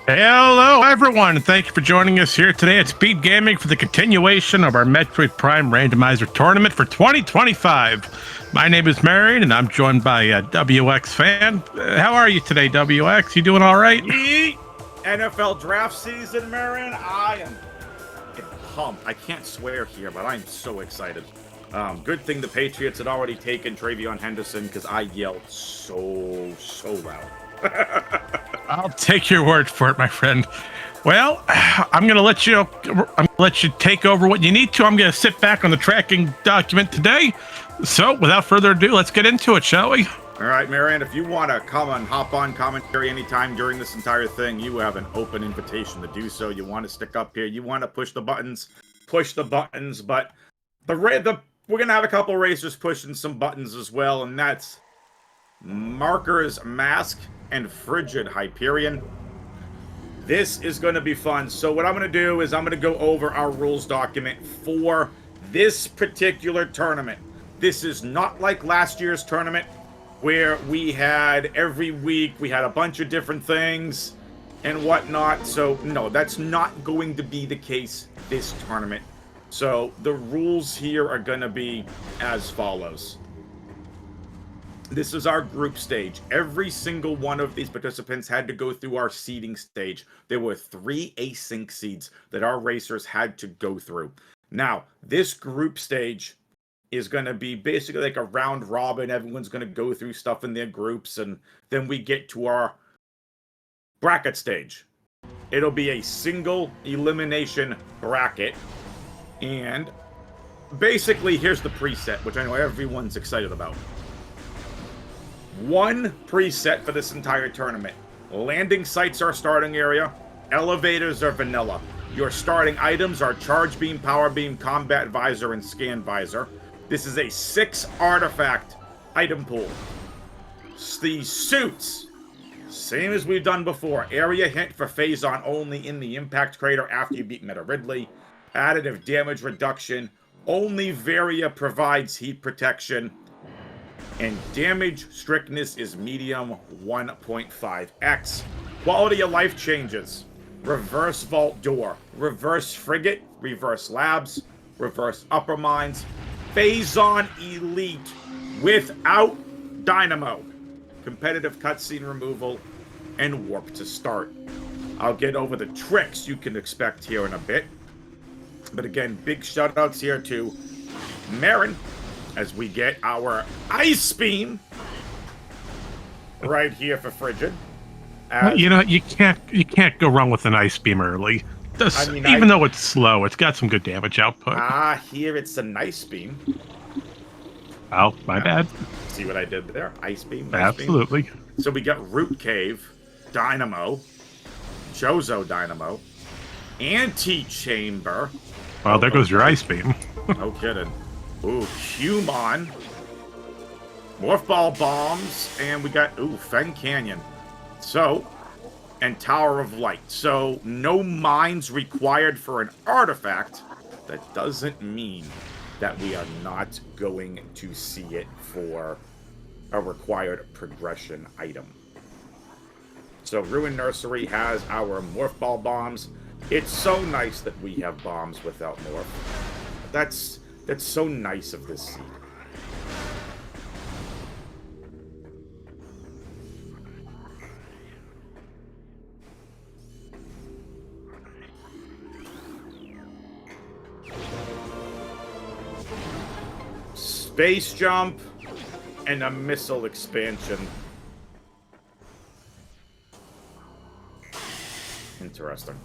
Hello, everyone. Thank you for joining us here today at SpeedGaming for the continuation of our Metroid Prime Randomizer tournament for 2025. My name is Marion, and I'm joined by WX Fan. How are you today, WX? You doing all right? Yeet! NFL draft season, Marion. I am pumped. I can't swear here, but I'm so excited. Good thing the Patriots had already taken Travion Henderson because I yelled so loud. I'll take your word for it, my friend. Well, I'm gonna let you take over what you need to. I'm gonna sit back on the tracking document today. So, without further ado, let's get into it, shall we? All right, Marianne, if you want to come and hop on commentary anytime during this entire thing, you have an open invitation to do so. You want to stick up here, you want to push the buttons, but we're going to have a couple racers pushing some buttons as well, and that's m4rkersm4sk and FrigidHyperion. This is going to be fun. So what I'm going to do is I'm going to go over our rules document for this particular tournament. This is not like last year's tournament, where we had every week, we had a bunch of different things and whatnot. So, no, that's not going to be the case this tournament. So, the rules here are going to be as follows. This is our group stage. Every single one of these participants had to go through our seeding stage. There were 3 async seeds that our racers had to go through. Now, this group stage is going to be basically like a round robin. Everyone's going to go through stuff in their groups, and then we get to our bracket stage. It'll be a single elimination bracket, and basically here's the preset, which I know everyone's excited about. One preset for this entire tournament. Landing sites are starting area, elevators are vanilla. Your starting items are charge beam, power beam, combat visor, and scan visor. This is a 6 artifact item pool. The suits, same as we've done before. Area hint for phase-on only in the impact crater after you beat Meta Ridley. Additive damage reduction. Only Varia provides heat protection. And damage strictness is medium 1.5x. Quality of life changes. Reverse vault door. Reverse frigate. Reverse labs. Reverse upper mines. Phase-on elite without dynamo, competitive cutscene removal, and warp to start. I'll get over the tricks you can expect here in a bit. But again, big shoutouts here to Marin as we get our ice beam right here for Frigid. Well, you know, you can't go wrong with an ice beam early. Even though it's slow, it's got some good damage output. Here it's a nice beam. Oh, my bad. See what I did there? Ice beam. Absolutely. Beam. So we got Root Cave, Dynamo, Jozo Dynamo, Anti-Chamber. Well, there goes your ice beam. No kidding. Ooh, Human, Morph Ball Bombs, and we got, Fen Canyon. So, and Tower of Light. So, no mines required for an artifact. That doesn't mean that we are not going to see it for a required progression item. So, Ruin Nursery has our Morph Ball Bombs. It's so nice that we have bombs without Morph. That's so nice of this seed. Space jump and a missile expansion. Interesting.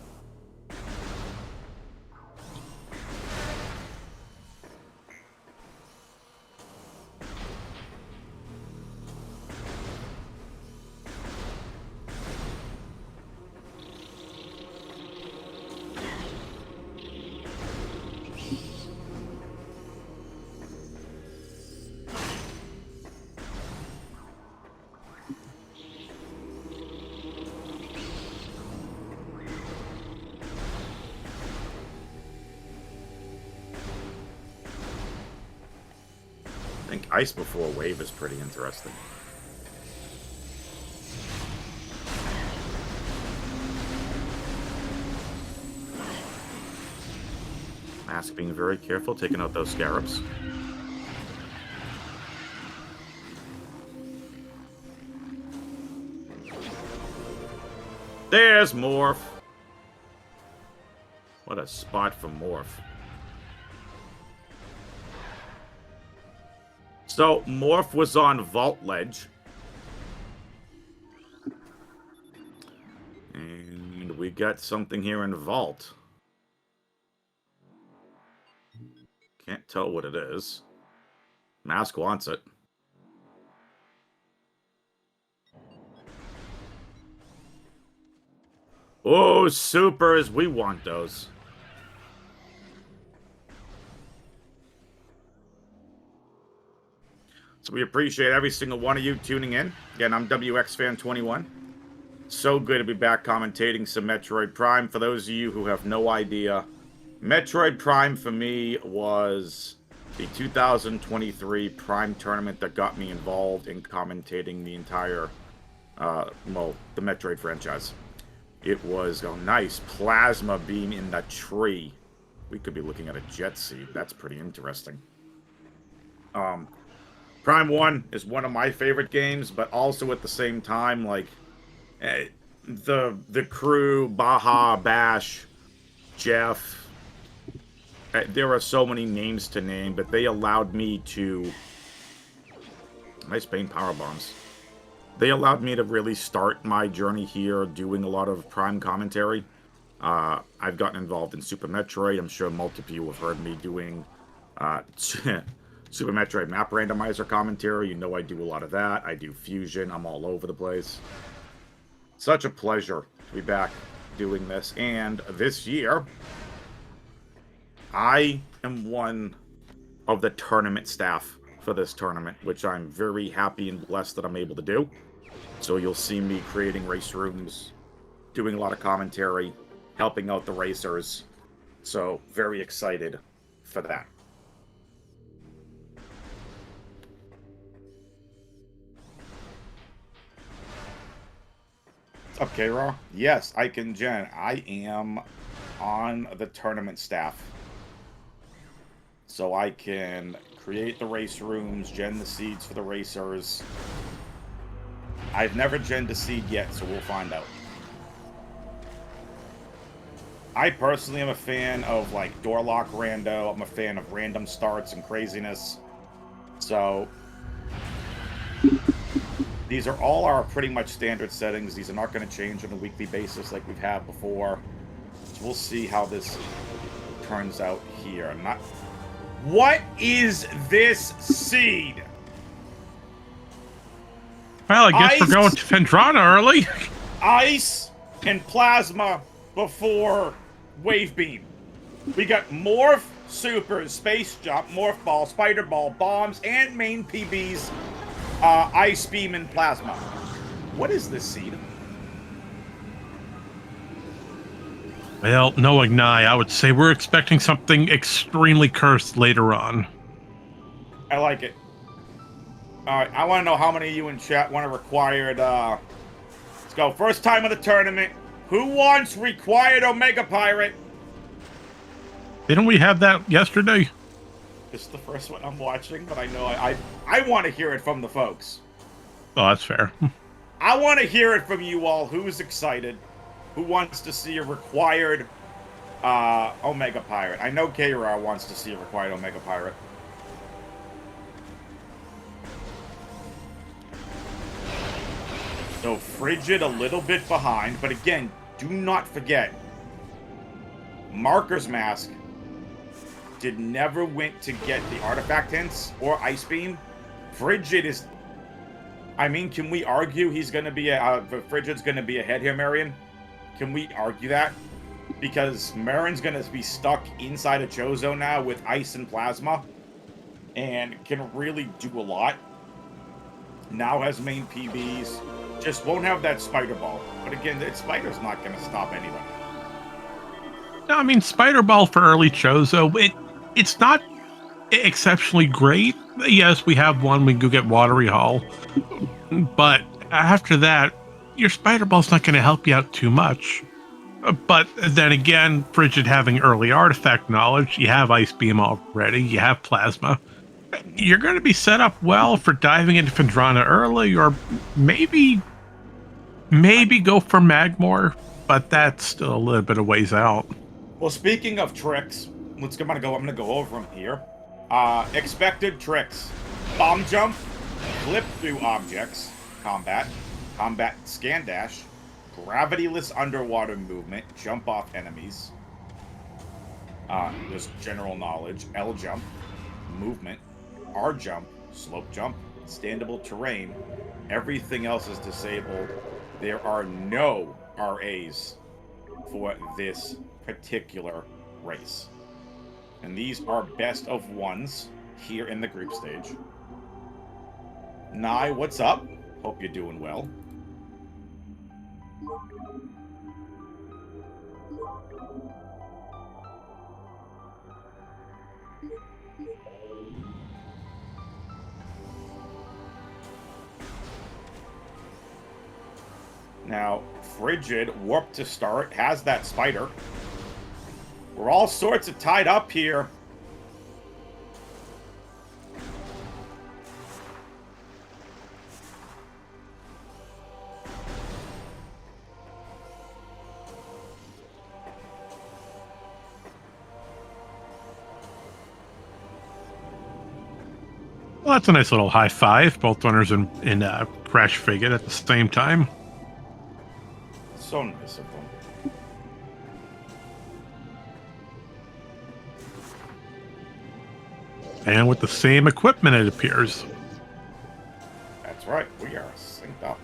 I think Ice Before Wave is pretty interesting. Mask being very careful, taking out those scarabs. There's Morph. What a spot for Morph. So, Morph was on Vault Ledge. And we got something here in Vault. Can't tell what it is. Mask wants it. Oh, supers. We want those. So we appreciate every single one of you tuning in. Again, I'm WXFan21. So good to be back commentating some Metroid Prime. For those of you who have no idea, Metroid Prime for me was the 2023 Prime tournament that got me involved in commentating the entire, well, the Metroid franchise. It was, oh nice, plasma beam in the tree. We could be looking at a jet seed. That's pretty interesting. Prime 1 is one of my favorite games, but also at the same time, like, the crew, Baja, Bash, Jeff, there are so many names to name, but they allowed me to... Nice Bane power bombs. They allowed me to really start my journey here doing a lot of Prime commentary. I've gotten involved in Super Metroid. I'm sure multiple of you have heard me doing Super Metroid map randomizer commentary. You know I do a lot of that. I do Fusion. I'm all over the place. Such a pleasure to be back doing this. And this year, I am one of the tournament staff for this tournament, which I'm very happy and blessed that I'm able to do. So you'll see me creating race rooms, doing a lot of commentary, helping out the racers. So very excited for that. Okay, Raw. Yes, I can gen. I am on the tournament staff. So I can create the race rooms, gen the seeds for the racers. I've never genned a seed yet, so we'll find out. I personally am a fan of, like, door lock rando. I'm a fan of random starts and craziness. So these are all our pretty much standard settings. These are not going to change on a weekly basis like we've had before. So we'll see how this turns out here. What is this seed? Well, I guess we're going to Vendrana early. Ice and plasma before wave beam. We got Morph, Super, Space Jump, Morph Ball, Spider Ball, Bombs, and main PBs, Ice Beam, and Plasma. What is this seed? Well, no Ignite. I would say we're expecting something extremely cursed later on. I like it. Alright, I want to know how many of you in chat want a required, let's go. First time of the tournament. Who wants required Omega Pirate? Didn't we have that yesterday? This is the first one I'm watching, but I know I want to hear it from the folks. Oh, that's fair. I want to hear it from you all. Who's excited? Who wants to see a required Omega Pirate? I know K-Ra wants to see a required Omega Pirate. So Frigid a little bit behind, but again, do not forget, Marker's Mask did never went to get the artifact hints or Ice Beam. Frigid is, I mean, can we argue he's going to be Frigid's going to be ahead here, Marion? Can we argue that? Because Marin's going to be stuck inside a Chozo now with Ice and Plasma and can really do a lot. Now has main PBs. Just won't have that Spider Ball. But again, that Spider's not going to stop anybody. No, I mean, Spider Ball for early Chozo, it's not exceptionally great. Yes, we have one. We can go get Watery Hall. But after that, your Spider Ball's not going to help you out too much. But then again, Frigid having early artifact knowledge, you have Ice Beam already, you have Plasma. You're going to be set up well for diving into Phendrana early, or maybe go for Magmor, but that's still a little bit of ways out. Well, speaking of tricks, I'm gonna go over them here. Expected tricks: bomb jump, clip through objects, combat scan dash, gravityless underwater movement, jump off enemies. Just general knowledge: L jump, movement, R jump, slope jump, standable terrain. Everything else is disabled. There are no RAs for this particular race. And these are best of ones here in the group stage. Nye, what's up? Hope you're doing well. Now, Frigid, warp to start, has that spider. We're all sorts of tied up here. Well, that's a nice little high five. Both runners in Crash Frigid at the same time. So nice of them. And with the same equipment, it appears. That's right, we are synced up.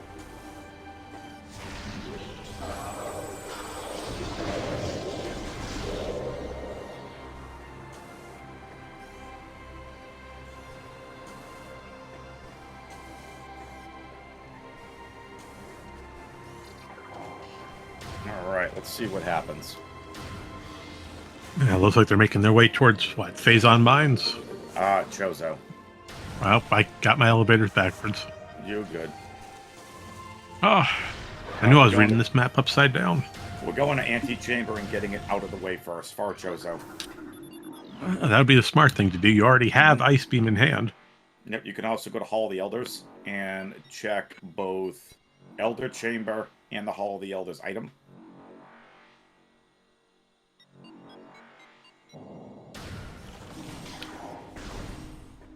Alright, let's see what happens. Yeah, it looks like they're making their way towards, what, Phazon Mines? Chozo. Well, I got my elevators backwards. You good. Oh, I knew I was reading this map upside down. We're going to Antechamber and getting it out of the way first, for Chozo. That would be the smart thing to do. You already have Ice Beam in hand. Yep, you can also go to Hall of the Elders and check both Elder Chamber and the Hall of the Elders item.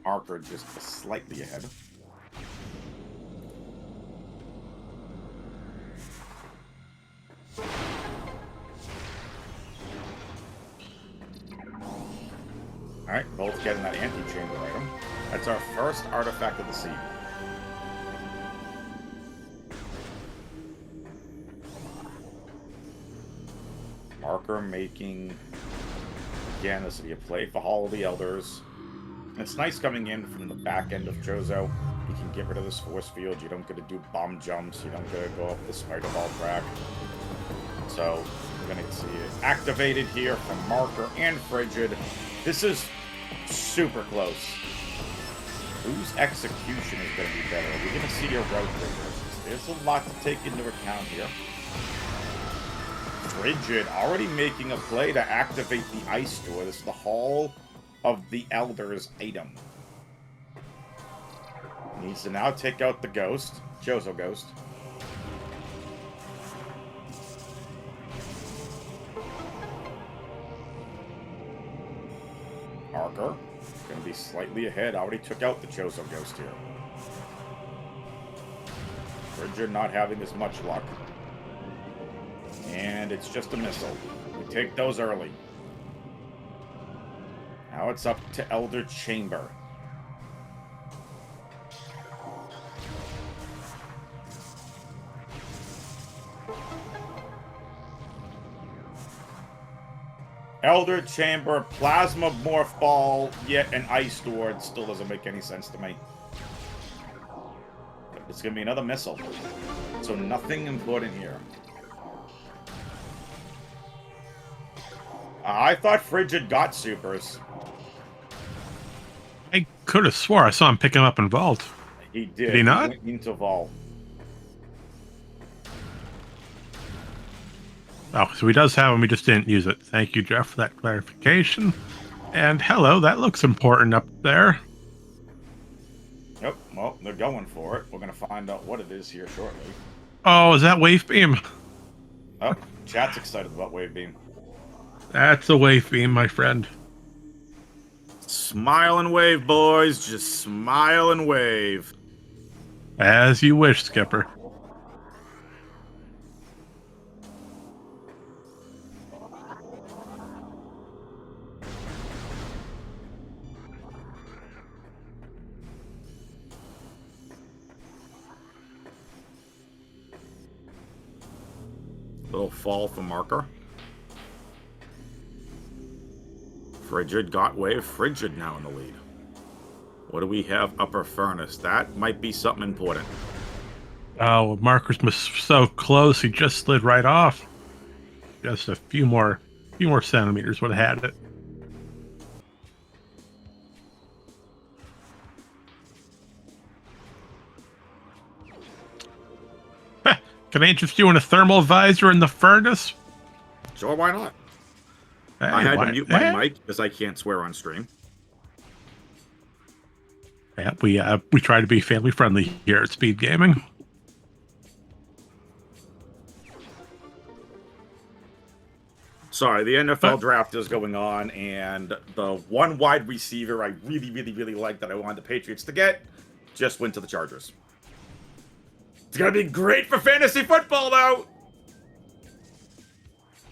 Marker just slightly ahead. Alright, both getting that Antechamber item. That's our first artifact of the seed. Marker making... Again, this will be a play for Hall of the Elders. And it's nice coming in from the back end of Chozo. You can get rid of this force field. You don't get to do bomb jumps. You don't get to go up the spider ball track. So, we're going to see it activated here from Marker and Frigid. This is super close. Whose execution is going to be better? We're going to see your road triggers. There's a lot to take into account here. Frigid already making a play to activate the ice door. This is the Hall of the Elders item. Needs to now take out the ghost, Chozo Ghost. Marker, gonna be slightly ahead. Already took out the Chozo Ghost here. Frigid not having as much luck. And it's just a missile. We take those early. Now it's up to Elder Chamber. Elder Chamber, Plasma Morph Ball, yet an Ice Sword. Still doesn't make any sense to me. But it's going to be another missile. So nothing important here. I thought Frigid got supers. I could have swore I saw him pick him up in Vault. He did. Did he not? Went into Vault. Oh, so he does have them, we just didn't use it. Thank you, Jeff, for that clarification. And hello, that looks important up there. Yep, well, they're going for it. We're going to find out what it is here shortly. Oh, is that wave beam? Oh, chat's excited about wave beam. That's a wave beam, my friend. Smile and wave, boys. Just smile and wave. As you wish, Skipper. Little fall for marker. Frigid got wave. Frigid now in the lead. What do we have? Upper furnace. That might be something important. Oh, Markers was so close, he just slid right off. Just a few more centimeters would have had it. Can I interest you in a thermal visor in the furnace? Sure, why not? Hey, I had to mute my mic because I can't swear on stream. Yeah, we try to be family friendly here at Speed Gaming. Sorry, the NFL draft is going on, and the one wide receiver I really like that I wanted the Patriots to get just went to the Chargers. It's gonna be great for fantasy football, though.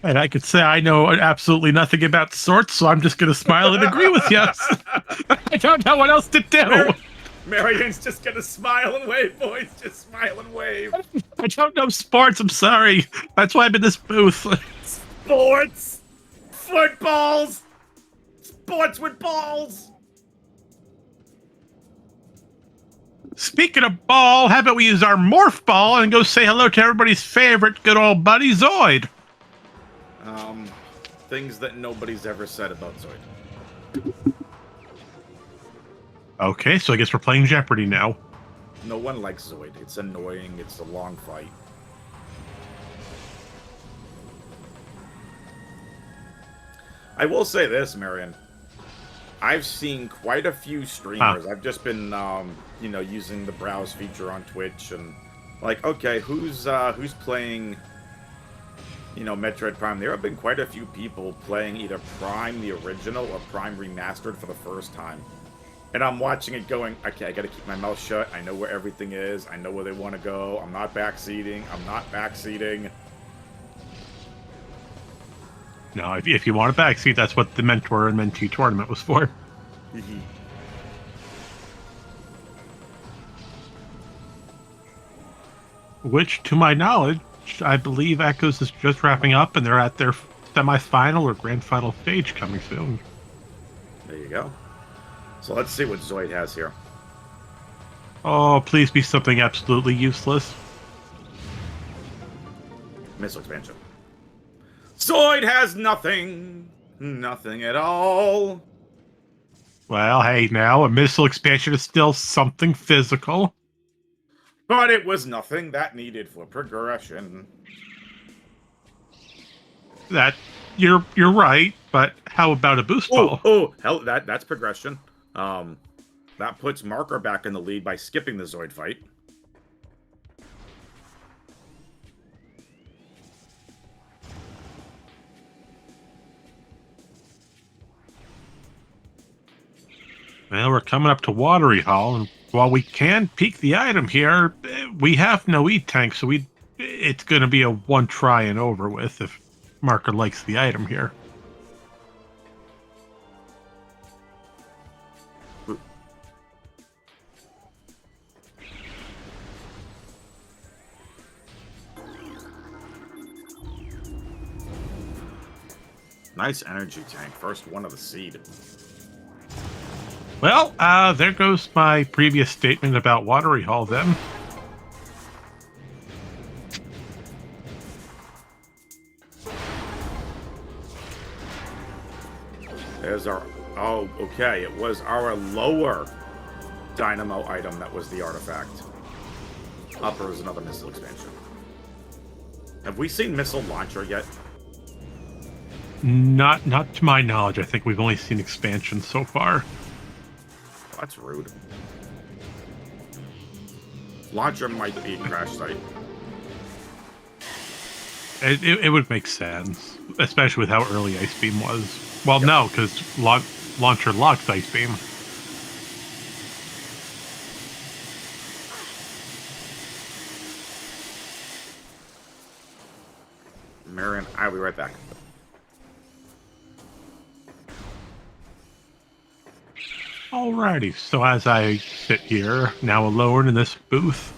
And I could say I know absolutely nothing about sorts, so I'm just going to smile and agree with you. I don't know what else to do. Marion's just going to smile and wave, boys. Just smile and wave. I don't know sports. I'm sorry. That's why I'm in this booth. Sports. Footballs. Sports with balls. Speaking of ball, how about we use our morph ball and go say hello to everybody's favorite good old buddy, Zoid. Things that nobody's ever said about Zoid. Okay, so I guess we're playing Jeopardy now. No one likes Zoid. It's annoying. It's a long fight. I will say this, Marion. I've seen quite a few streamers. I've just been, using the browse feature on Twitch and like, okay, who's playing, Metroid Prime? There have been quite a few people playing either Prime the original or Prime remastered for the first time. And I'm watching it going, okay, I gotta keep my mouth shut. I know where everything is. I know where they want to go. I'm not backseating. No, if you want a backseat, that's what the Mentor and Mentee tournament was for. Which, to my knowledge, I believe Echoes is just wrapping up, and they're at their semi-final or grand final stage coming soon. There you go. So let's see what Zoid has here. Oh, please be something absolutely useless. Missile expansion. Zoid has nothing. Nothing at all. Well, hey, now, a missile expansion is still something physical. But it was nothing that needed for progression. That you're right, but how about a boost ball? Oh, hell, that's progression. That puts Marker back in the lead by skipping the Zoid fight. Well, we're coming up to Watery Hall, and while we can peek the item here, we have no E-Tank, so it's going to be a one try and over with if Marker likes the item here. Nice energy tank. First one of the seed. Well, there goes my previous statement about Watery Hall then. There's our... Oh, okay. It was our lower dynamo item that was the artifact. Upper is another missile expansion. Have we seen Missile Launcher yet? Not to my knowledge. I think we've only seen expansions so far. Oh, that's rude. Launcher might be a crash site. It would make sense, especially with how early Ice Beam was. Well, yep. No, because launcher locks Ice Beam. Marion, I'll be right back. Alrighty, so as I sit here, now alone in this booth,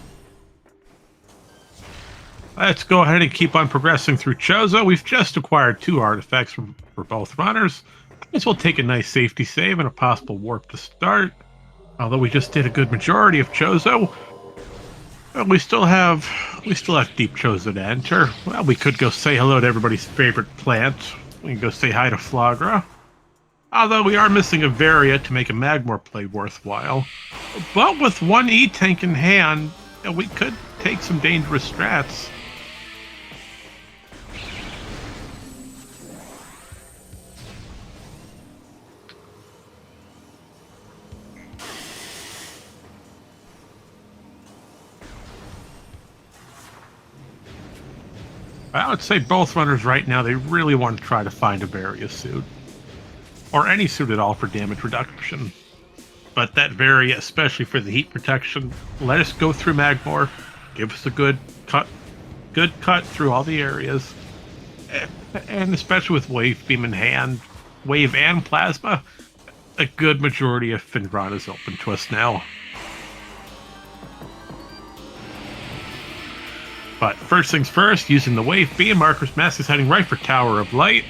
let's go ahead and keep on progressing through Chozo. We've just acquired 2 artifacts for both runners. I guess we'll take a nice safety save and a possible warp to start. Although we just did a good majority of Chozo, we still have deep Chozo to enter. Well, we could go say hello to everybody's favorite plant. We can go say hi to Flagra. Although we are missing a Varia to make a Magmor play worthwhile. But with 1 E-Tank in hand, we could take some dangerous strats. I would say both runners right now, they really want to try to find a Varia suit. Or any suit at all for damage reduction. But that Varia, especially for the heat protection, let us go through Magmor, give us a good cut through all the areas. And especially with Wave Beam in hand, Wave and Plasma, a good majority of Finron is open to us now. But first things first, using the Wave Beam, Marker's Mask is heading right for Tower of Light.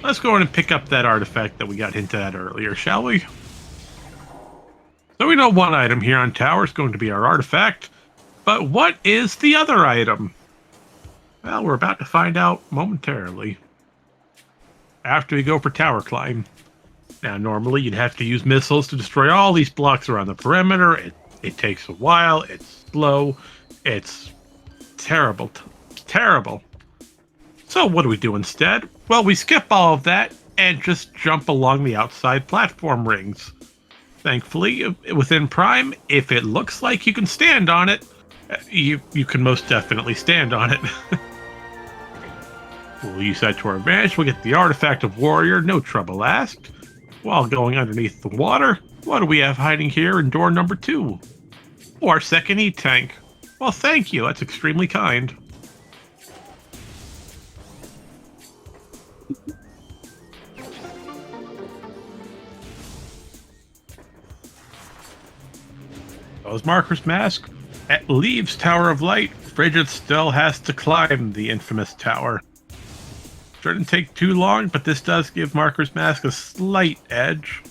Let's go in and pick up that artifact that we got hinted at earlier, shall we? So we know one item here on Tower is going to be our artifact, but what is the other item? Well, we're about to find out momentarily. After we go for Tower Climb. Now, normally you'd have to use missiles to destroy all these blocks around the perimeter. It takes a while, it's slow, it's terrible, terrible. So what do we do instead? Well, we skip all of that and just jump along the outside platform rings. Thankfully, within Prime, if it looks like you can stand on it, you can most definitely stand on it. We'll use that to our advantage. We'll get the Artifact of Warrior, no trouble asked. While going underneath the water, what do we have hiding here in door number 2? Oh, our second E-Tank. Well, thank you. That's extremely kind. Those Marker's Mask leaves Tower of Light. Frigid still has to climb the infamous tower. Shouldn't take too long, but this does give Marker's Mask a slight edge.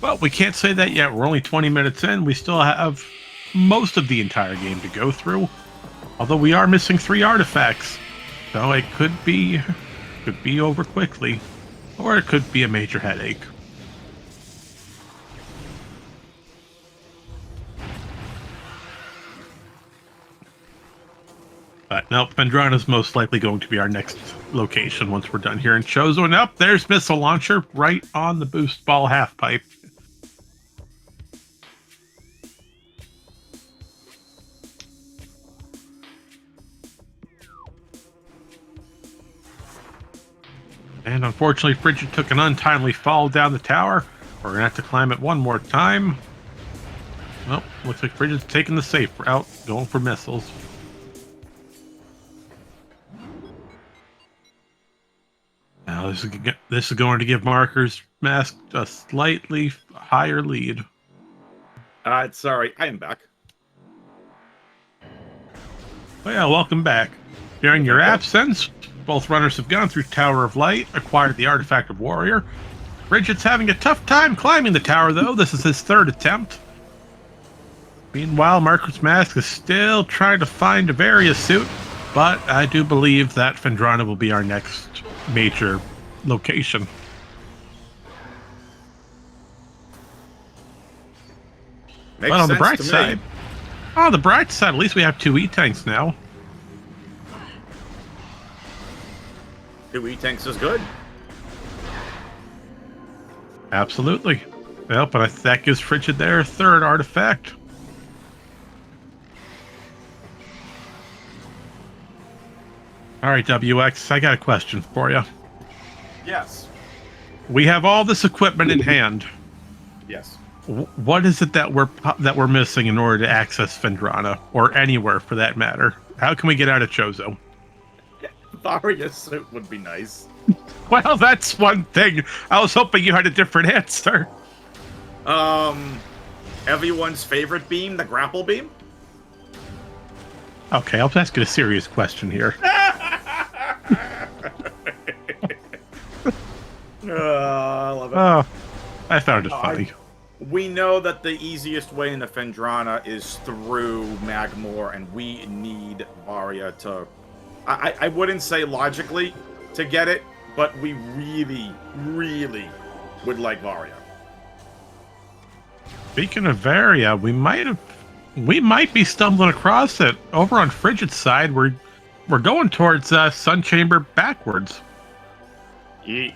But we can't say that yet. We're only 20 minutes in. We still have most of the entire game to go through. Although we are missing 3 artifacts. So it could be over quickly. Or it could be a major headache. But nope, Vendrana's most likely going to be our next location once we're done here in Chozo. And up there's Missile Launcher right on the boost ball half pipe. And unfortunately, Frigid took an untimely fall down the tower. We're going to have to climb it one more time. Well, looks like Frigid's taking the safe route, going for missiles. Now, this is going to give Marker's Mask a slightly higher lead. Sorry, I am back. Well, yeah, welcome back. During your absence, both runners have gone through Tower of Light, acquired the Artifact of Warrior. Frigid's having a tough time climbing the tower, though. This is his 3rd attempt. Meanwhile, Marker's Mask is still trying to find a Varia suit, but I do believe that Vendrana will be our next major location. Makes but on the sense bright to me. side, at least we have 2 E-Tanks now. 2 E-Tanks is good. Absolutely. Well, but that gives Frigid their third artifact. All right, WX, I got a question for you. Yes. We have all this equipment in hand. Yes. What is it that we're missing in order to access Phendrana, or anywhere for that matter? How can we get out of Chozo? Varia suit would be nice. Well, that's one thing. I was hoping you had a different answer. Everyone's favorite beam, the grapple beam? Okay, I'll ask you a serious question here. I love it. Oh, I found it funny. We know that the easiest way into Phendrana is through Magmor, and we need Varia to... I wouldn't say logically to get it, but we really, really would like Varia. Speaking of Varia, we might be stumbling across it over on Frigid's side. We're going towards Sun Chamber backwards. Yeet.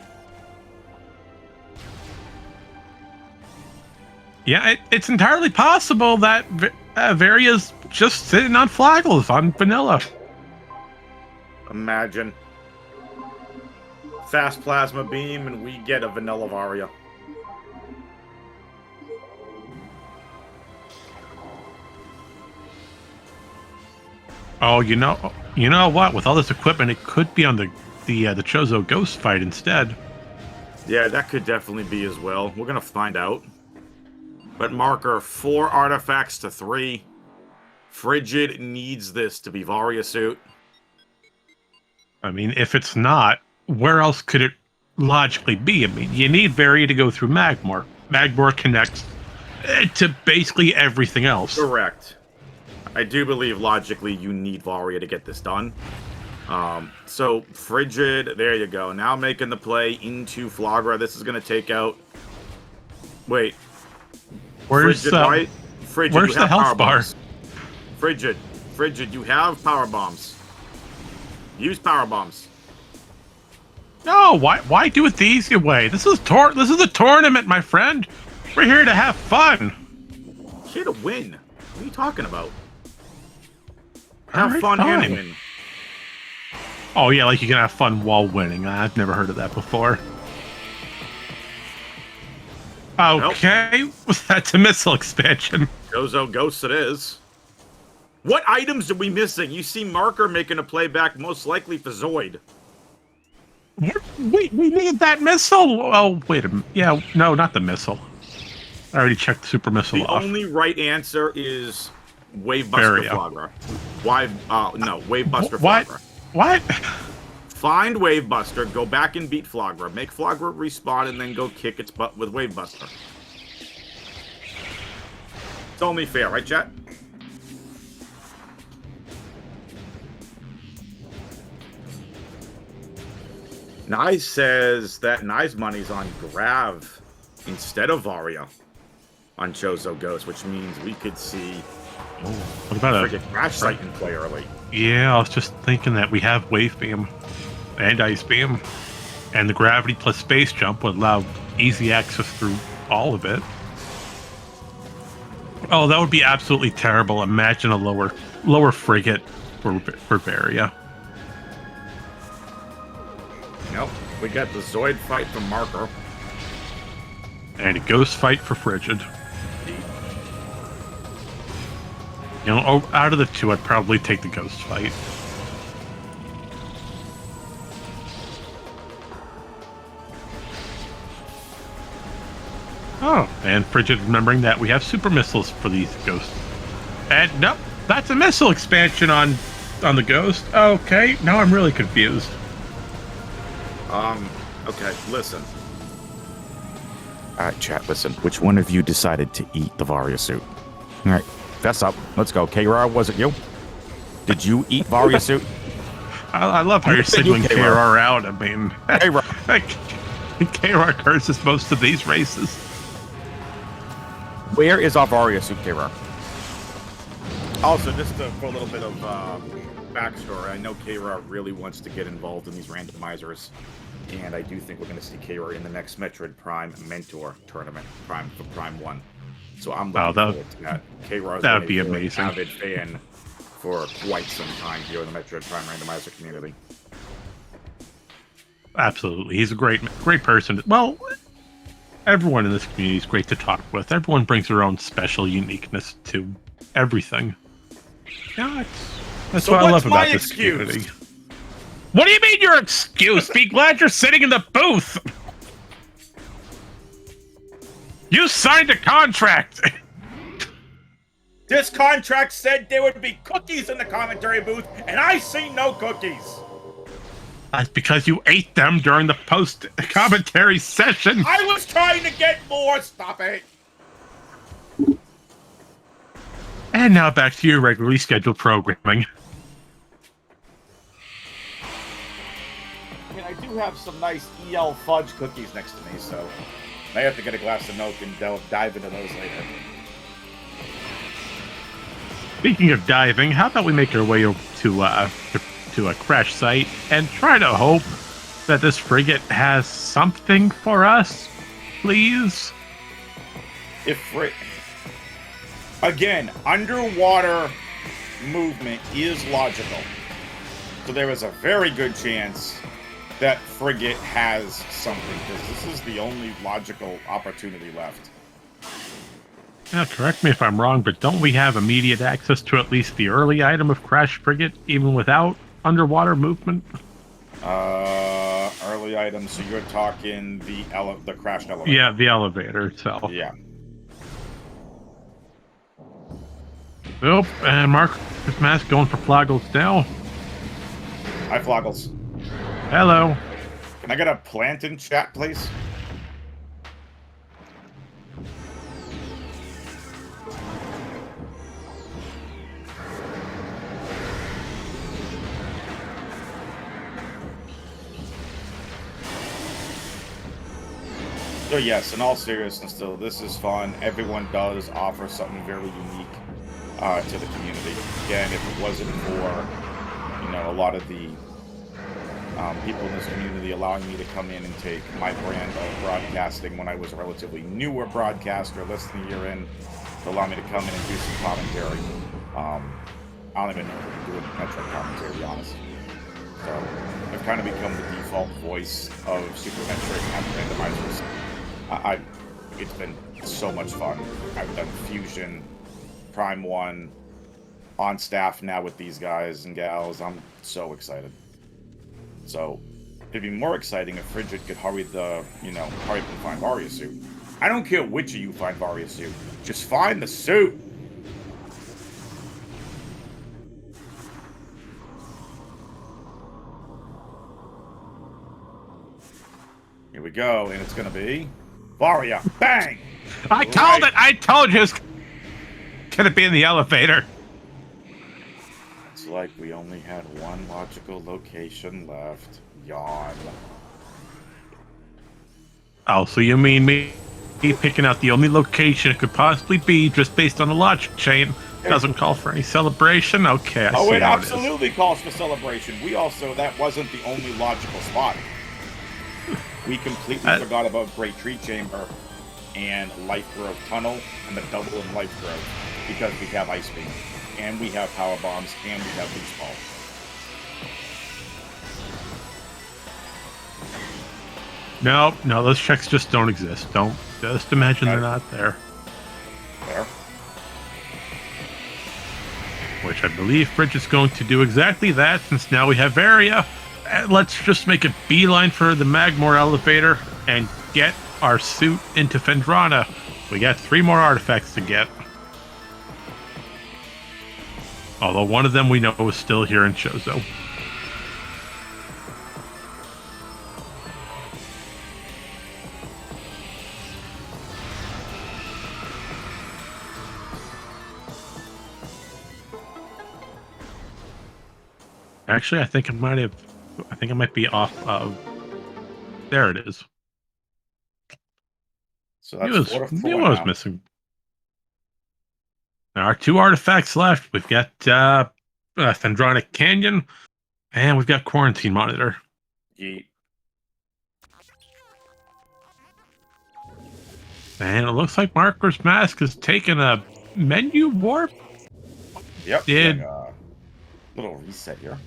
Yeah, it's entirely possible that Varia's just sitting on Flaggles on vanilla. Imagine. Fast plasma beam, and we get a vanilla Varia. Oh, you know what? With all this equipment, it could be on the Chozo Ghost fight instead. Yeah, that could definitely be as well. We're gonna find out. But marker 4 artifacts to 3. Frigid needs this to be Varia suit. I mean, if it's not, where else could it logically be? I mean, you need Varia to go through Magmor. Magmor connects to basically everything else. Correct. I do believe logically you need Varia to get this done. So Frigid, there you go. Now making the play into Flagra. This is going to take out... Wait. Where's Frigid, right? Frigid, where's the health bar? Frigid, you have power bombs. Use power bombs. No, why do it the easy way? This is a tournament, my friend. We're here to have fun. Here to win. What are you talking about? Have All right, fun fine. and win. Oh yeah, like you can have fun while winning. I've never heard of that before. Okay, nope. That's a missile expansion. Chozo Ghost it is. What items are we missing? You see Marker making a playback, most likely for Zoid. We need that missile. Oh, wait a minute. Yeah, no, not the missile. I already checked the super missile off. The only right answer is Wavebuster Flagra. Wavebuster Flagra. What? Find Wavebuster, go back and beat Flagra. Make Flagra respawn, and then go kick its butt with Wavebuster. It's only fair, right, chat? Nye says that Nye's money's on Grav instead of Varia on Chozo Ghost, which means we could see what about a Crash Site in play early. Yeah, I was just thinking that we have Wave Beam and Ice Beam, and the Gravity plus Space Jump would allow easy access through all of it. Oh, that would be absolutely terrible. Imagine a lower frigate for Varia. Nope. We got the Zoid fight from Marker. And a Ghost fight for Frigid. You know, out of the two, I'd probably take the Ghost fight. Oh, and Frigid remembering that we have super missiles for these Ghosts. And nope, that's a missile expansion on the Ghost. Okay, now I'm really confused. Okay, listen. Alright, chat, listen. Which one of you decided to eat the Varia suit? Alright, fess up. Let's go. KR, was it you? Did you eat Varia suit? I love how you're singling KR out. I mean, KR curses most of these races. Where is our Varia suit, KR? Also, just for a little bit of backstory. I know K-Ra really wants to get involved in these randomizers, and I do think we're going to see K-Ra in the next Metroid Prime Mentor tournament, for Prime 1. So I'm looking forward to that. K-Ra's been a very avid fan for quite some time here in the Metroid Prime Randomizer community. Absolutely. He's a great person. Well, everyone in this community is great to talk with. Everyone brings their own special uniqueness to everything. Yeah, that's what I love about this community. What do you mean your excuse? Be glad you're sitting in the booth. You signed a contract. This contract said there would be cookies in the commentary booth, and I see no cookies. That's because you ate them during the post-commentary session. I was trying to get more. Stop it. And now back to your regularly scheduled programming. I mean, I do have some nice EL fudge cookies next to me, so I have to get a glass of milk and dive into those later. Speaking of diving, how about we make our way over to a crash site and try to hope that this frigate has something for us, please? Again, underwater movement is logical. So there is a very good chance that frigate has something, because this is the only logical opportunity left. Now, correct me if I'm wrong, but don't we have immediate access to at least the early item of Crash Frigate, even without underwater movement? Early items, so you're talking the crashed elevator. Yeah, the elevator itself. Yeah. Oh, and m4rkersm4sk going for Floggles now. Hi, Floggles. Hello. Can I get a plant in chat, please? So yes, in all seriousness, though, this is fun. Everyone does offer something very unique to the community. Again, if it wasn't for, a lot of the people in this community allowing me to come in and take my brand of broadcasting when I was a relatively newer broadcaster, less than a year in, to allow me to come in and do some commentary. I don't even know if I can do a Metroid commentary, to be honest. So I've kind of become the default voice of Super Metroid and Randomizers. It's been so much fun. I've done Fusion, Prime 1, on staff now with these guys and gals. I'm so excited. So it'd be more exciting if Frigid could hurry up and find Varia suit. I don't care which of you find Varia suit. Just find the suit. Here we go, and it's gonna be Varia. Bang! I called it! I told you it's gonna be in the elevator. It's like we only had one logical location left. Yawn. Oh, so you mean me picking out the only location it could possibly be just based on the logic chain doesn't call for any celebration? Okay, I see it how absolutely calls for celebration. That wasn't the only logical spot. We completely forgot about Great Tree Chamber and Life Grove Tunnel and the double in Life Grove because we have Ice Beam, and we have Power Bombs, and we have Beach Ball. No, those checks just don't exist. Don't just imagine they're not there. There. Which I believe Fridge is going to do exactly that, since now we have Varia. Let's just make a beeline for the Magmore elevator and get our suit into Phendrana. We got 3 more artifacts to get. Although one of them we know is still here in Chozo. Actually, I think I might be off of... There it is. So that's knew I was missing. There are 2 artifacts left. We've got Dendronic Canyon, and we've got Quarantine Monitor. Yeet. And it looks like Marker's Mask has taken a menu warp. Yep. Did Getting a little reset here.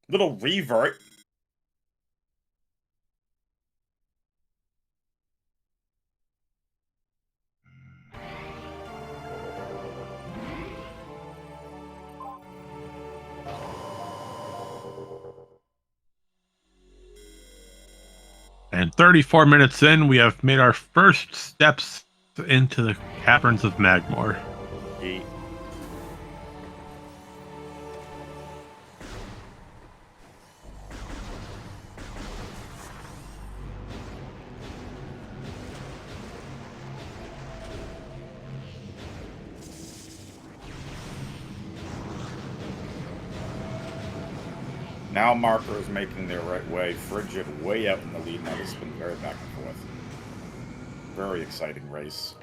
Little revert. And 34 minutes in, we have made our first steps into the caverns of Magmor. Yeet. Now Marker is making their right way. Frigid way out in the lead. Now this has been very back and forth. Very exciting race.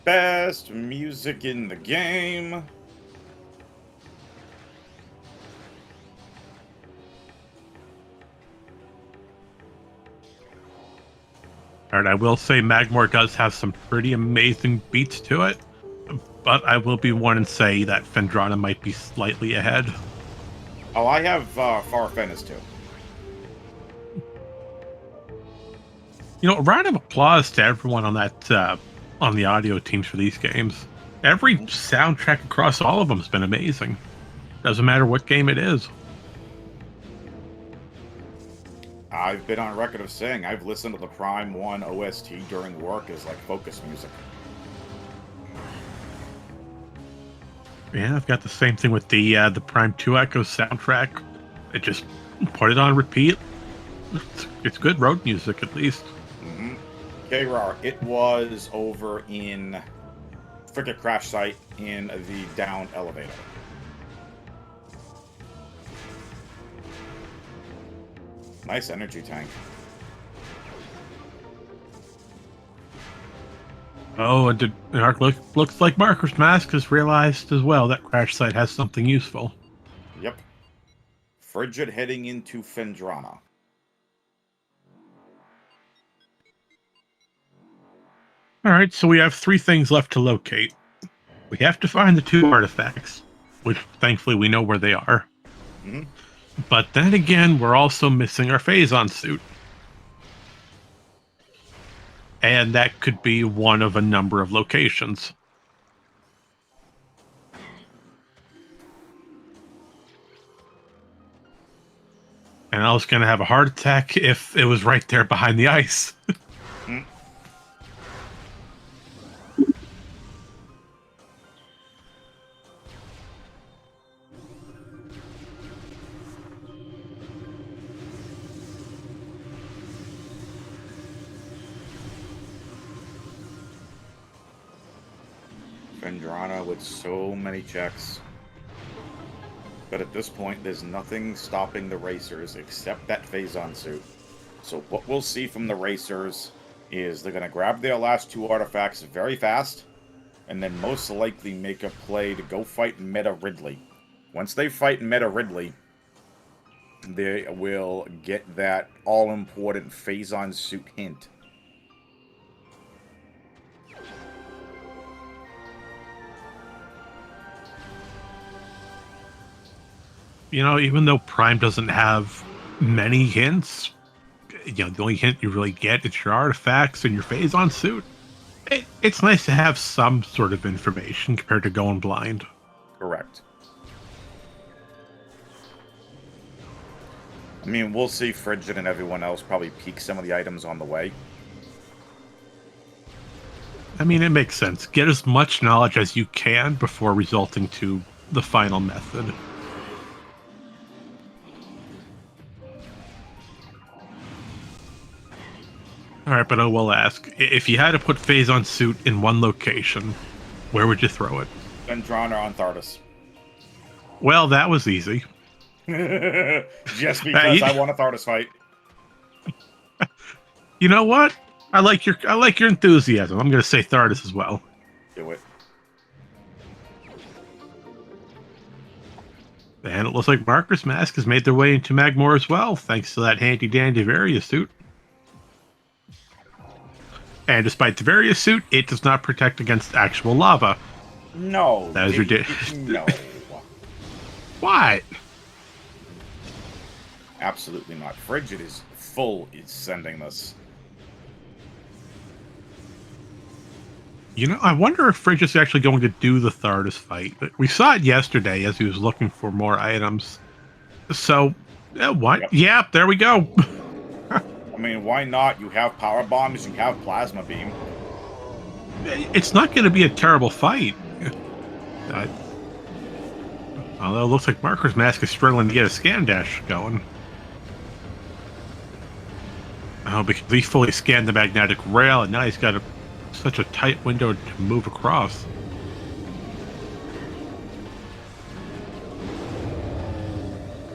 Best music in the game. All right, I will say Magmor does have some pretty amazing beats to it, but I will be one and say that Phendrana might be slightly ahead. Oh, I have Farfennis too. You know, a round of applause to everyone on that on the audio teams for these games. Every soundtrack across all of them has been amazing. Doesn't matter what game it is. I've been on record of saying I've listened to the Prime 1 OST during work as like focus music. Yeah, I've got the same thing with the Prime 2 Echo soundtrack. It just put it on repeat. It's good road music, at least. Mm-hmm. K-Rar, it was over in Frigid Crash Site in the down elevator. Nice energy tank. Oh, and looks like Marker's Mask has realized as well that Crash Site has something useful. Yep. Frigid heading into Phendrana. All right, so we have 3 things left to locate. We have to find the 2 artifacts, which thankfully we know where they are. Mm-hmm. But then again, we're also missing our Phazon suit. And that could be one of a number of locations. And I was going to have a heart attack if it was right there behind the ice. Mm. Phendrana with so many checks. But at this point, there's nothing stopping the racers except that Phazon suit. So what we'll see from the racers is they're going to grab their last 2 artifacts very fast, and then most likely make a play to go fight Meta Ridley. Once they fight Meta Ridley, they will get that all-important Phazon suit hint. You know, even though Prime doesn't have many hints, you know, the only hint you really get is your artifacts and your Phazon suit. It's nice to have some sort of information compared to going blind. Correct. I mean, we'll see Frigid and everyone else probably peek some of the items on the way. I mean, it makes sense. Get as much knowledge as you can before resulting to the final method. All right, but I will ask, if you had to put Phazon suit in one location, where would you throw it? Phendrana on Thardus. Well, that was easy. Just because I want a Thardus fight. You know what? I like your enthusiasm. I'm going to say Thardus as well. Do it. And it looks like m4rkersm4sk has made their way into Magmor as well, thanks to that handy-dandy Varia suit. And despite the Varia suit, it does not protect against actual lava. No. That is ridiculous. No. What? Absolutely not. Frigid is sending this. You know, I wonder if Frigid is actually going to do the Thardus fight. But we saw it yesterday as he was looking for more items. So, what? Yep. Yeah, there we go. I mean, why not? You have power bombs, you have plasma beam. It's not going to be a terrible fight. Although it looks like m4rkersm4sk is struggling to get a scan dash going. Oh, because he fully scanned the magnetic rail, and now he's got such a tight window to move across.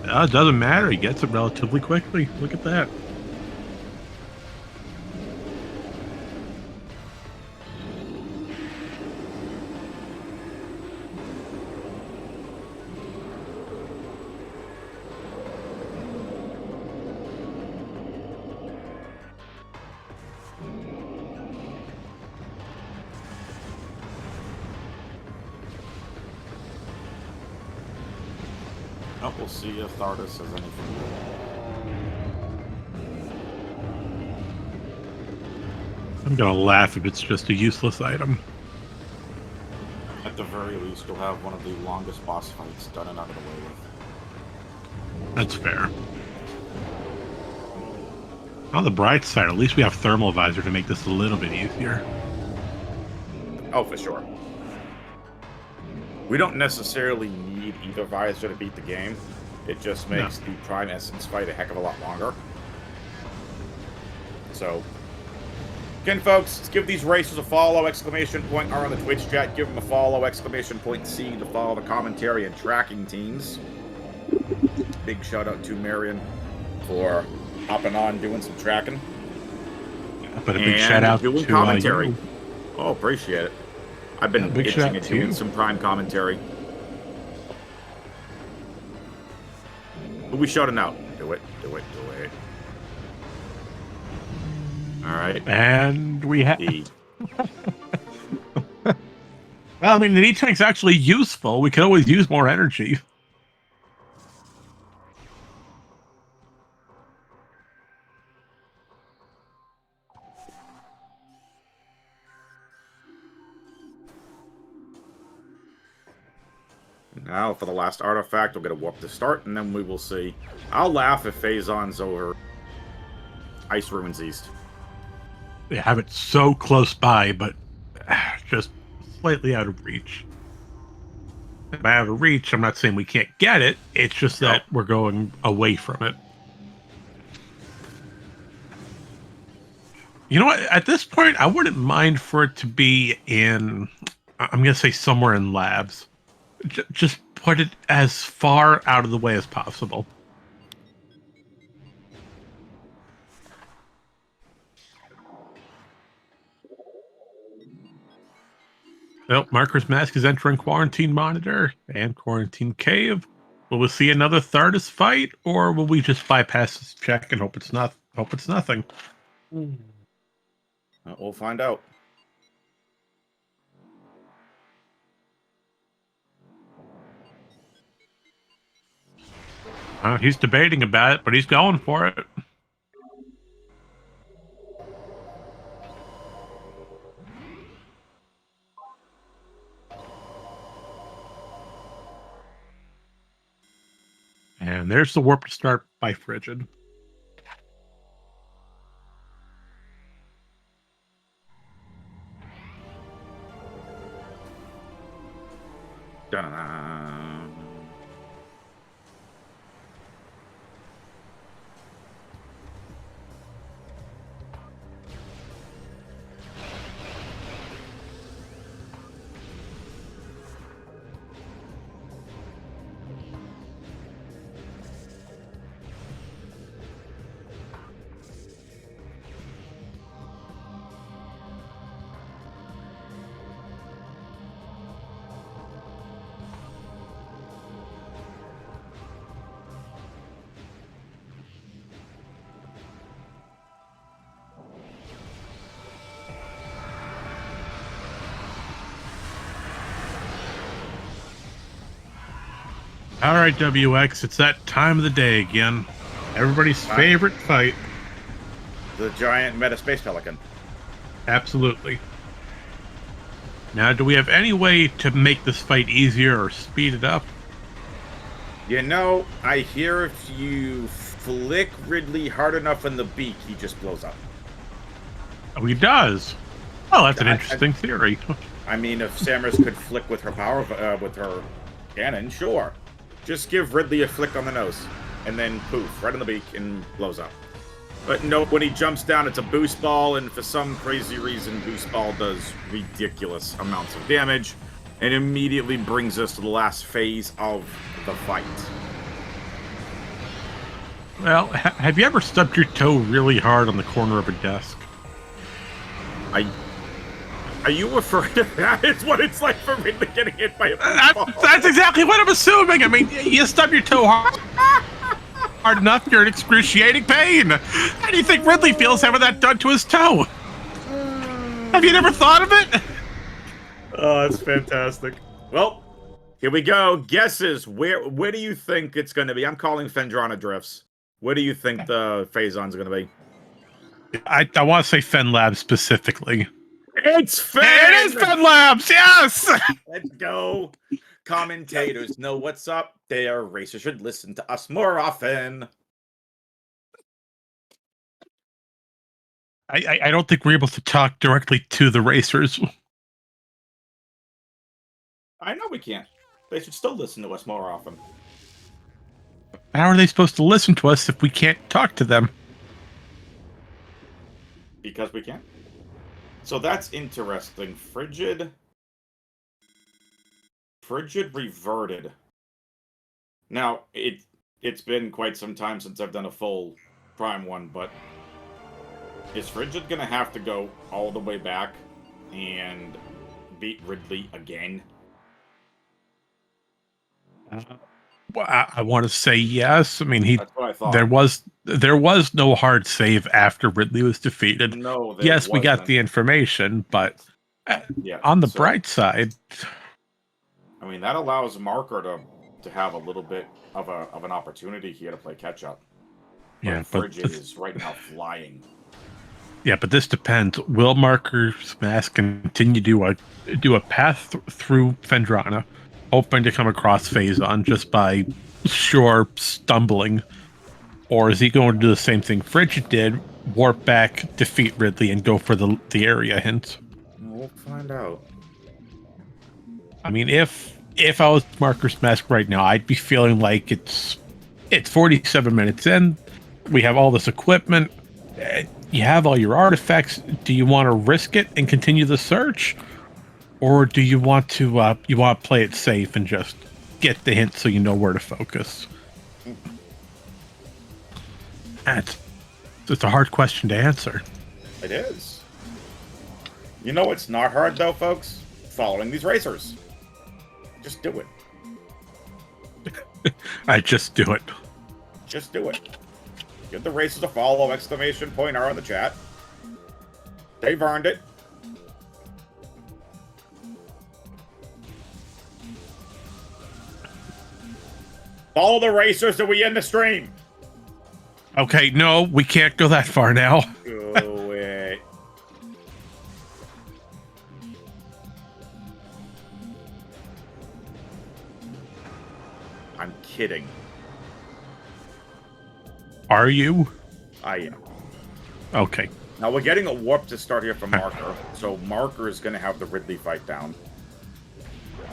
It doesn't matter. He gets it relatively quickly. Look at that. Oh, we'll see if Thardus has anything good. I'm gonna laugh if it's just a useless item. At the very least, you'll have one of the longest boss fights done and out of the way with. That's fair. On the bright side, at least we have thermal visor to make this a little bit easier. Oh, for sure. We don't necessarily need either visor to beat the game. It just makes the Prime Essence fight a heck of a lot longer. So, again, folks, let's give these racers a follow, !R on the Twitch chat. Give them a follow, !C to follow the commentary and tracking teams. Big shout out to Marion for hopping on, doing some tracking. But a big shout out doing to commentary. you. Oh, appreciate it. I've been itching at doing some Prime commentary. Who we shouting out? Do it, do it, do it. All right. And we have... Well, I mean, the E-Tank's actually useful. We could always use more energy. Now, for the last artifact, we'll get a warp to start, and then we will see. I'll laugh if Phazon's over Ice Ruins East. They have it so close by, but just slightly out of reach. By out of reach, I'm not saying we can't get it. It's just that we're going away from it. You know what? At this point, I wouldn't mind for it to be in... I'm going to say somewhere in labs. Just put it as far out of the way as possible. Well, m4rkersm4sk is entering Quarantine Monitor and Quarantine Cave. Will we see another Thardus fight, or will we just bypass this check and hope it's not? Hope it's nothing. We'll find out. He's debating about it, but he's going for it. And there's the warp to start by Frigid. Dun-dun-dun. All right, WX, it's that time of the day again. Everybody's favorite fight. The giant meta space pelican. Absolutely. Now, do we have any way to make this fight easier or speed it up? You know, I hear if you flick Ridley hard enough in the beak, he just blows up. Oh, he does. Oh, that's an interesting theory. I mean, if Samus could flick with her power, with her cannon, sure. Just give Ridley a flick on the nose, and then poof, right in the beak, and blows up. But no, when he jumps down, it's a boost ball, and for some crazy reason, boost ball does ridiculous amounts of damage, and immediately brings us to the last phase of the fight. Well, have you ever stubbed your toe really hard on the corner of a desk? Are you referring to that? It's what it's like for Ridley getting hit by a boost ball. That's exactly what I'm assuming. I mean, you stub your toe hard enough, you're in excruciating pain. How do you think Ridley feels having that done to his toe? Have you never thought of it? Oh, that's fantastic. Well, here we go. Guesses. Where do you think it's going to be? I'm calling Phendrana Drifts. Where do you think the Phazon's going to be? I want to say Fen Labs specifically. It's Fen! It is Fen Labs, yes! Let's go. Commentators know what's up there. Racers should listen to us more often. I don't think we're able to talk directly to the racers. I know we can't. They should still listen to us more often. How are they supposed to listen to us if we can't talk to them? Because we can. So that's interesting. Frigid reverted. Now, it's been quite some time since I've done a full Prime one, but is Frigid gonna have to go all the way back and beat Ridley again? Well, I want to say yes. I mean, That's what I thought. there was no hard save after Ridley was defeated. No, yes, we got the information, but on the bright side, I mean, that allows Marker to have a little bit of an opportunity here to play catch up. Yeah, Frigid is right now flying. Yeah, but this depends. Will m4rkersm4sk continue to do a path through Phendrana, hoping to come across Phazon just by sure stumbling? Or is he going to do the same thing Frigid did, warp back, defeat Ridley, and go for the area hint? We'll find out. I mean, if I was m4rkersm4sk right now, I'd be feeling like it's 47 minutes in, we have all this equipment, you have all your artifacts. Do you want to risk it and continue the search? Or do you want to play it safe and just get the hint so you know where to focus? It's a hard question to answer. It is. You know what's not hard, though, folks? Following these racers. Just do it. I just do it. Just do it. Give the racers a follow! !R in the chat. They've earned it. Follow the racers till we end the stream. Okay, no, we can't go that far now. Go it. I'm kidding. Are you? I am. Okay. Now we're getting a warp to start here from Marker, so Marker is going to have the Ridley fight down.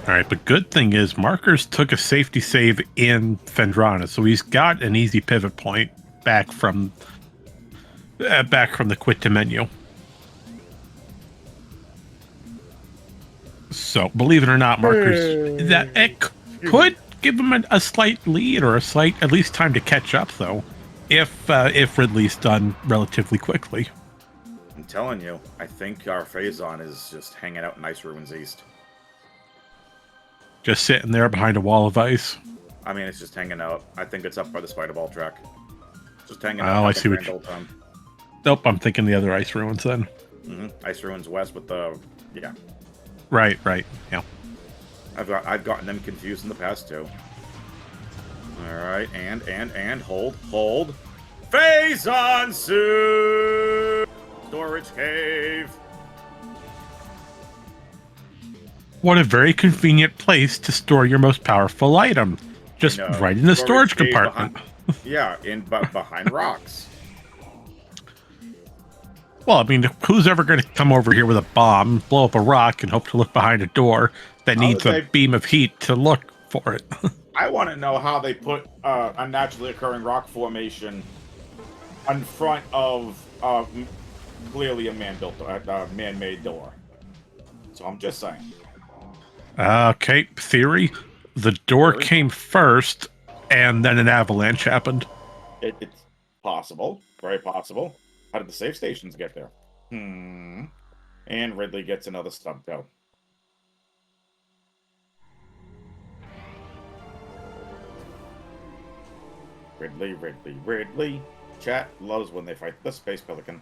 All right, but good thing is m4rkers took a safety save in Phendrana, so he's got an easy pivot point back from the quit to menu. So believe it or not, m4rkers that it could give him a slight lead or at least time to catch up, though, if Ridley's done relatively quickly. I'm telling you, I think our Phazon is just hanging out in Ice Ruins East. Just sitting there behind a wall of ice. I mean, it's just hanging out. I think it's up by the Spider Ball track. Just hanging out. Oh, I see what you... Nope, I'm thinking the other Ice Ruins then. Ice Ruins West with the... Yeah. Right, yeah. I've gotten them confused in the past, too. Alright, and hold. Phase on suit! Storage cave. What a very convenient place to store your most powerful item. Just right in the storage compartment. Behind rocks. Well, I mean, who's ever going to come over here with a bomb, blow up a rock, and hope to look behind a door that needs a beam of heat to look for it? I want to know how they put a naturally occurring rock formation in front of clearly a man-made door. So I'm just saying. Okay, theory. The door came first, and then an avalanche happened. It's possible. Very possible. How did the safe stations get there? And Ridley gets another stub go. Ridley. Chat loves when they fight the Space Pelican.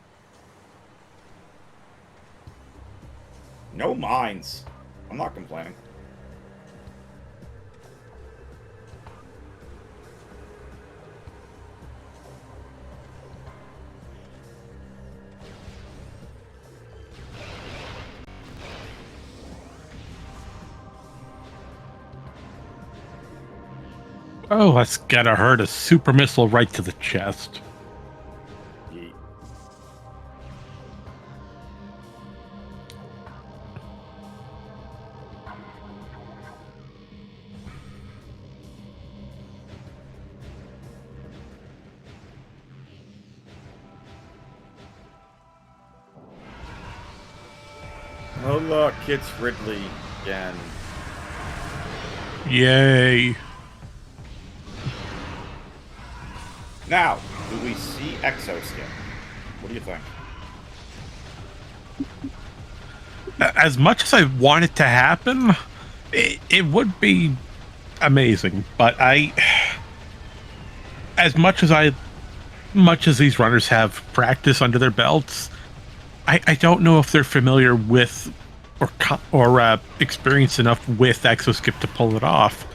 No mines. I'm not complaining. Oh, that's gotta hurt. A super missile right to the chest. Yeet. Oh look, it's Ridley again. Yay. Now, do we see Exoskin? What do you think? As much as I want it to happen, it would be amazing. But as much as these runners have practice under their belts, I don't know if they're familiar with or experienced enough with Exoskip to pull it off.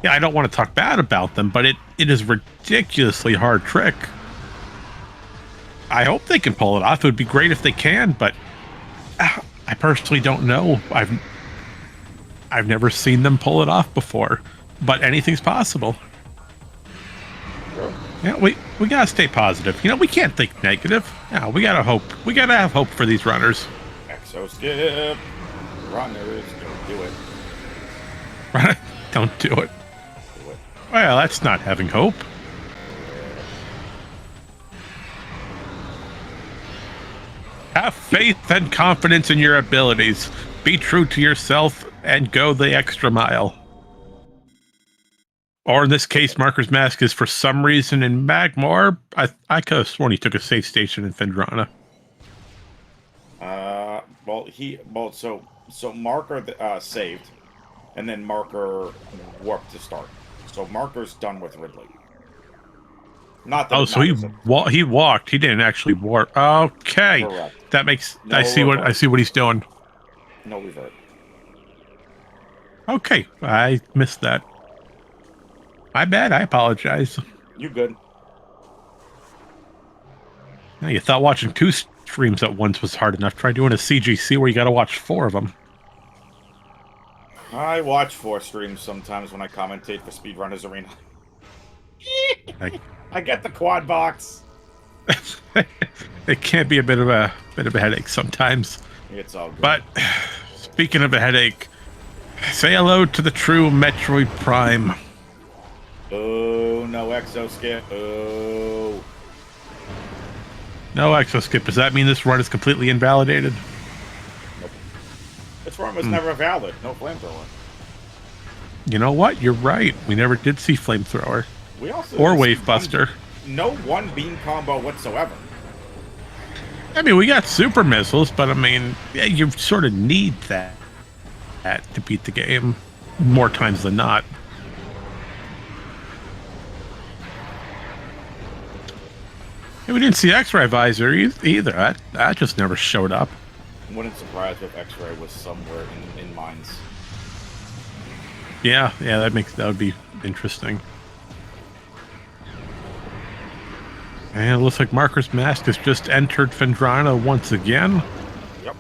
Yeah, I don't want to talk bad about them, but it is a ridiculously hard trick. I hope they can pull it off. It would be great if they can, but I personally don't know. I've never seen them pull it off before, but anything's possible. Yeah, we gotta stay positive. You know, we can't think negative. Yeah, we gotta hope. We gotta have hope for these runners. Exoskip. Runners, don't do it. Don't do it. Well, that's not having hope. Have faith and confidence in your abilities. Be true to yourself and go the extra mile. Or in this case, Marker's Mask is for some reason in Magmor. I could have sworn he took a safe station in Fendrana. So Marker saved, and then Marker warped to start. So Marker's done with Ridley. Not that. Oh, so he walked. He didn't actually warp. Okay, correct. That makes. No I see what he's doing. No revert. Okay, I missed that. My bad. I apologize. You good? Now, you thought watching 2 streams at once was hard enough. Try doing a CGC where you got to watch 4 of them. I watch 4 streams sometimes when I commentate for Speedrunners Arena. I get the quad box. It can be a bit of a headache sometimes. It's all good. But speaking of a headache, say hello to the true Metroid Prime. Oh, no Exoskip. Oh. No Exoskip. Does that mean this run is completely invalidated? Nope. This run was never valid. No flamethrower. You know what? You're right. We never did see flamethrower. We also or wave buster. No one beam combo whatsoever. I mean, we got super missiles, but I mean, yeah, you sort of need that to beat the game more times than not. And we didn't see X-ray visor either. That just never showed up. I wouldn't surprise if X-ray was somewhere in mines. Yeah, that would be interesting. And it looks like m4rkersm4sk has just entered Fendrana once again. Yep.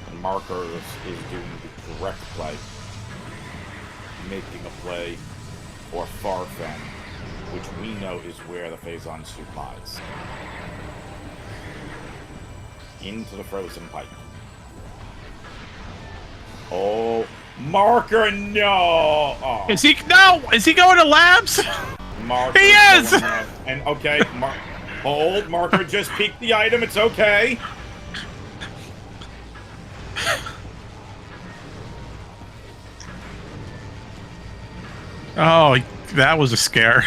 And Marker is doing the correct play. Making a play for Farfen, which we know is where the Phazon suit lies. Into the frozen pipe. Oh, Marker, no! Oh. Is he going to labs? Marker He is! And okay, hold, Marker just peeked the item, it's okay. Oh, that was a scare.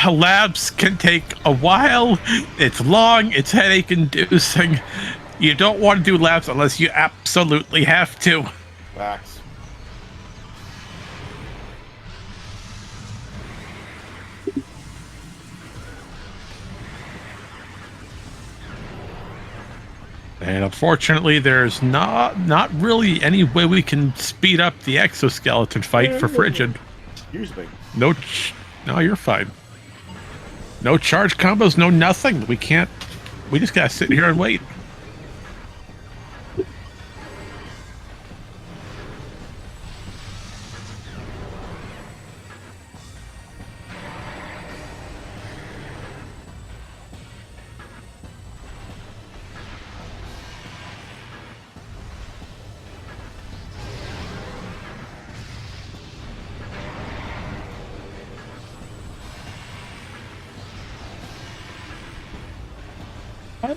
Labs can take a while. It's long. It's headache-inducing. You don't want to do labs unless you absolutely have to. Facts. And unfortunately, there's not really any way we can speed up the exoskeleton fight for Frigid. Excuse me. No, you're fine. No charge combos, no nothing. We can't. We just gotta sit here and wait.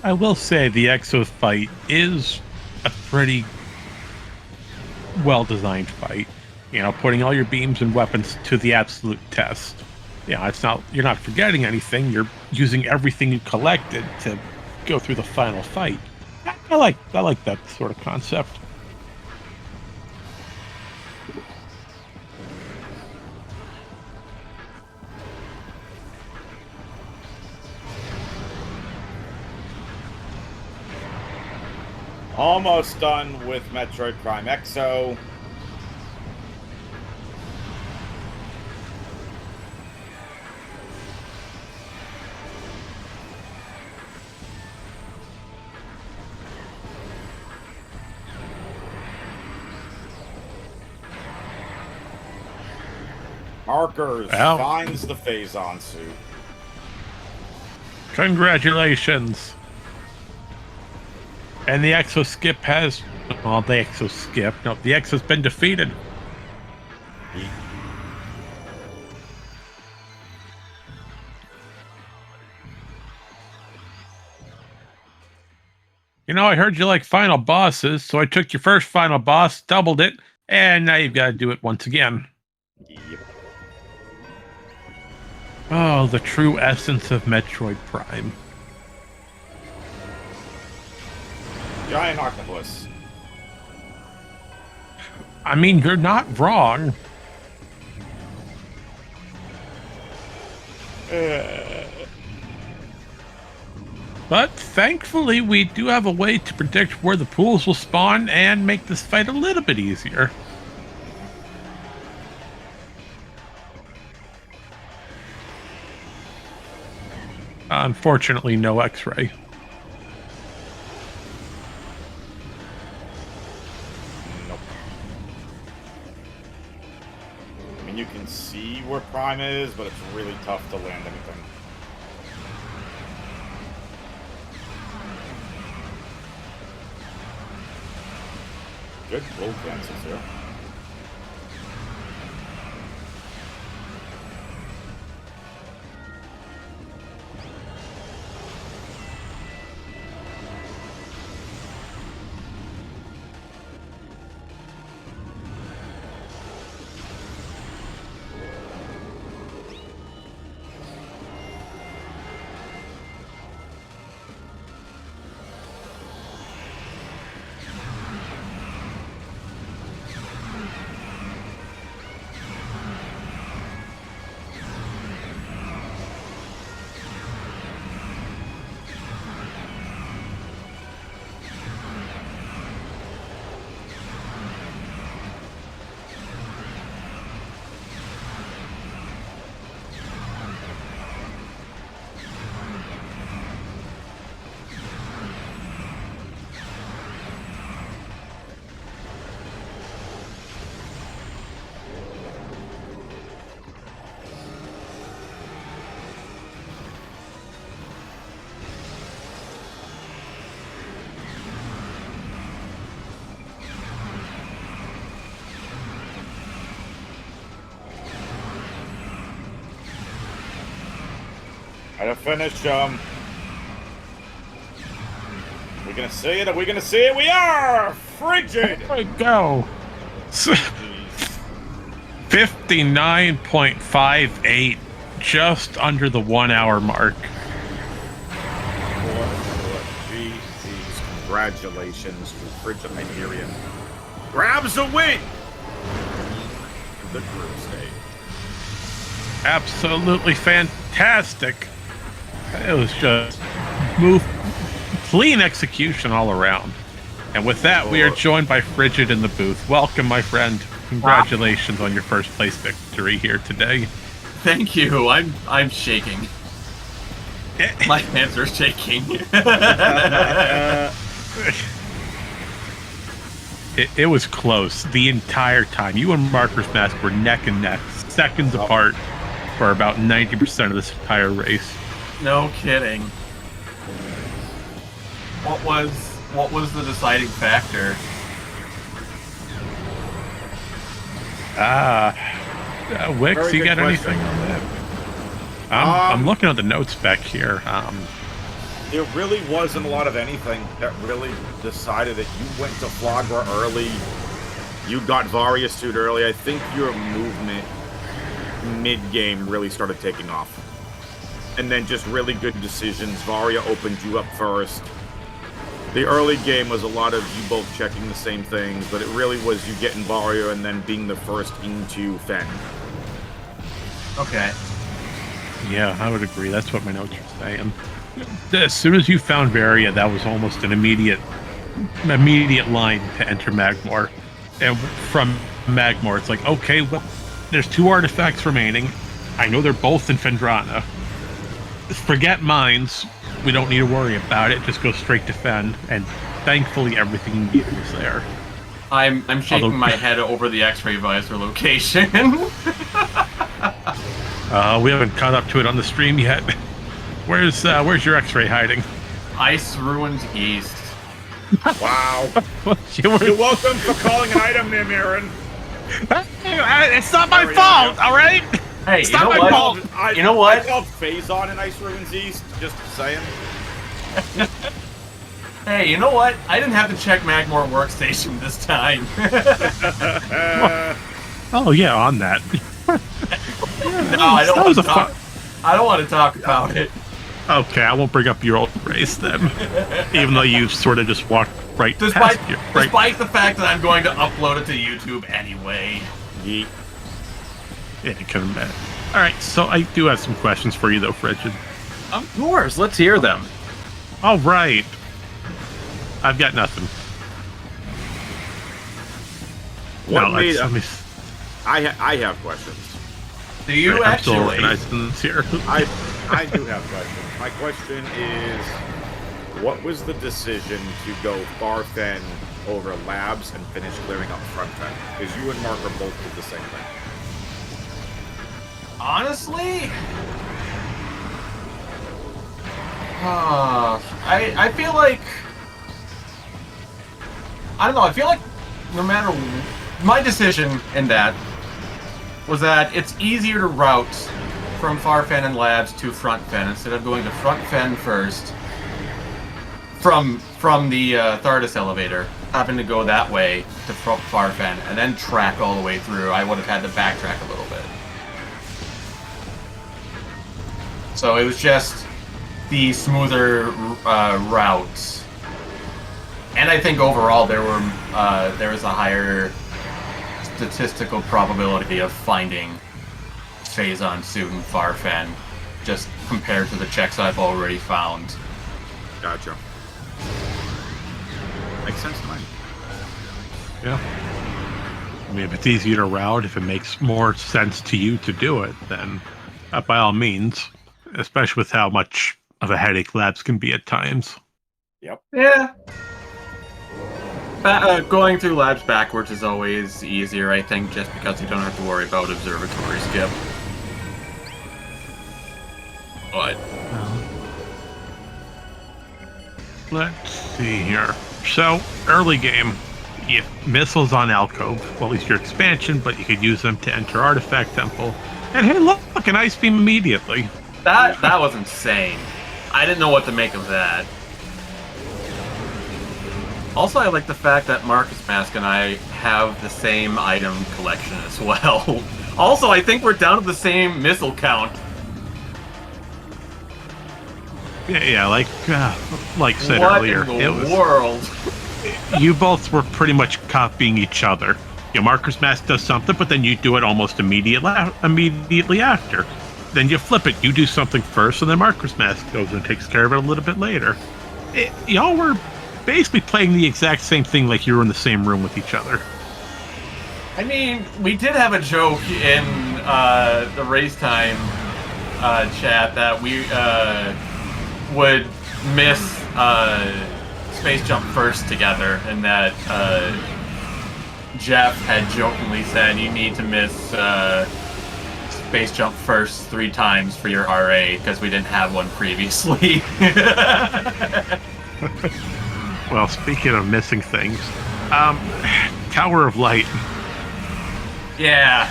I will say the Exo fight is a pretty well-designed fight. You know, putting all your beams and weapons to the absolute test. Yeah, it's not, you're not forgetting anything. You're using everything you collected to go through the final fight. I like that sort of concept. Almost done with Metroid Prime Exo. Markers finds the Phazon suit. Congratulations. And the Exo skip has... Well, the Exo skip... No, the Exo's been defeated. You know, I heard you like final bosses, so I took your first final boss, doubled it, and now you've got to do it once again. Yep. Oh, the true essence of Metroid Prime. Giant octopus. I mean, you're not wrong. But thankfully, we do have a way to predict where the pools will spawn and make this fight a little bit easier. Unfortunately, no X-ray. Nope. I mean, you can see where Prime is, but it's really tough to land anything. Good roll cancels here. Gotta finish, We're gonna see it, are we gonna see it? We are! Frigid! There we go. 59.58, just under the 1 hour mark. GG's, congratulations to FrigidHyperion. Grabs a win! The group stage. Absolutely fantastic. It was just clean execution all around. And with that, we are joined by Frigid in the booth. Welcome, my friend. Congratulations on your first place victory here today. Thank you. I'm shaking. My hands are shaking. It was close the entire time. You and m4rkersm4sk were neck and neck, seconds apart for about 90% of this entire race. No kidding. What was the deciding factor? Wix, you got question. anything on that? I'm looking at the notes back here. There really wasn't a lot of anything that really decided that you went to Flagra early. You got Varia suit early. I think your movement mid-game really started taking off. And then just really good decisions. Varia opened you up first. The early game was a lot of you both checking the same things, but it really was you getting Varia and then being the first into Fen. Okay. Yeah, I would agree. That's what my notes are saying. As soon as you found Varia, that was almost an immediate line to enter Magmor. And from Magmor, it's like, okay, well, there's 2 artifacts remaining. I know they're both in Fendrana. Forget mines. We don't need to worry about it. Just go straight to Fen. And thankfully, everything you need was there. I'm shaking my head over the X-ray visor location. We haven't caught up to it on the stream yet. Where's your X-ray hiding? Ice Ruins East. Wow. You're welcome for calling an item name, Aaron. It's not my fault, all right? Hey, it's you not know my what? fault. You know what? I called Phazon in Ice Ruins East, just saying. Hey, you know what? I didn't have to check Magmor Workstation this time. Oh yeah, on that. No, I don't want to talk. I don't want to talk about it. Okay, I won't bring up your old race then. Even though you sort of just walked right past you. Despite the fact that I'm going to upload it to YouTube anyway. Yeet. Yeah, you can imagine. Alright, so I do have some questions for you though, Frigid. Of course, let's hear them. Alright. I've got nothing. I have questions. Do you I'm actually? still organizing this here. I do have questions. My question is, what was the decision to go far Fen over labs and finish clearing up front Fen? Because you and Mark are both did the same thing. Honestly, I feel like, I don't know, I feel like no matter, my decision in that was that it's easier to route from far Fen and labs to front Fen instead of going to front Fen first from the Thardis elevator, having to go that way to far Fen and then track all the way through. I would have had to backtrack a little bit. So it was just the smoother routes, and I think overall there was a higher statistical probability of finding Phazon suit and far Fen, just compared to the checks I've already found. Gotcha. Makes sense to me. Yeah. I mean, if it's easier to route, if it makes more sense to you to do it, then by all means. Especially with how much of a headache labs can be at times. Yep. Yeah. Going through labs backwards is always easier, I think, just because you don't have to worry about observatory skip. But let's see here. So, early game, you have missiles on Alcove. Well, at least your expansion, but you could use them to enter Artifact Temple. And hey, look, an Ice Beam immediately. That was insane. I didn't know what to make of that. Also, I like the fact that Marcus Mask and I have the same item collection as well. Also, I think we're down to the same missile count. Yeah, like said What earlier, in the world? You both were pretty much copying each other. Marcus Mask does something, but then you do it almost immediately after. Then you flip it. You do something first, and then Marcus Mask goes and takes care of it a little bit later. Y'all were basically playing the exact same thing, like you were in the same room with each other. I mean, we did have a joke in the race time chat that we would miss Space Jump First together, and that Jeff had jokingly said you need to miss Space Jump First 3 times for your RA because we didn't have one previously. Well, speaking of missing things, Tower of Light. Yeah,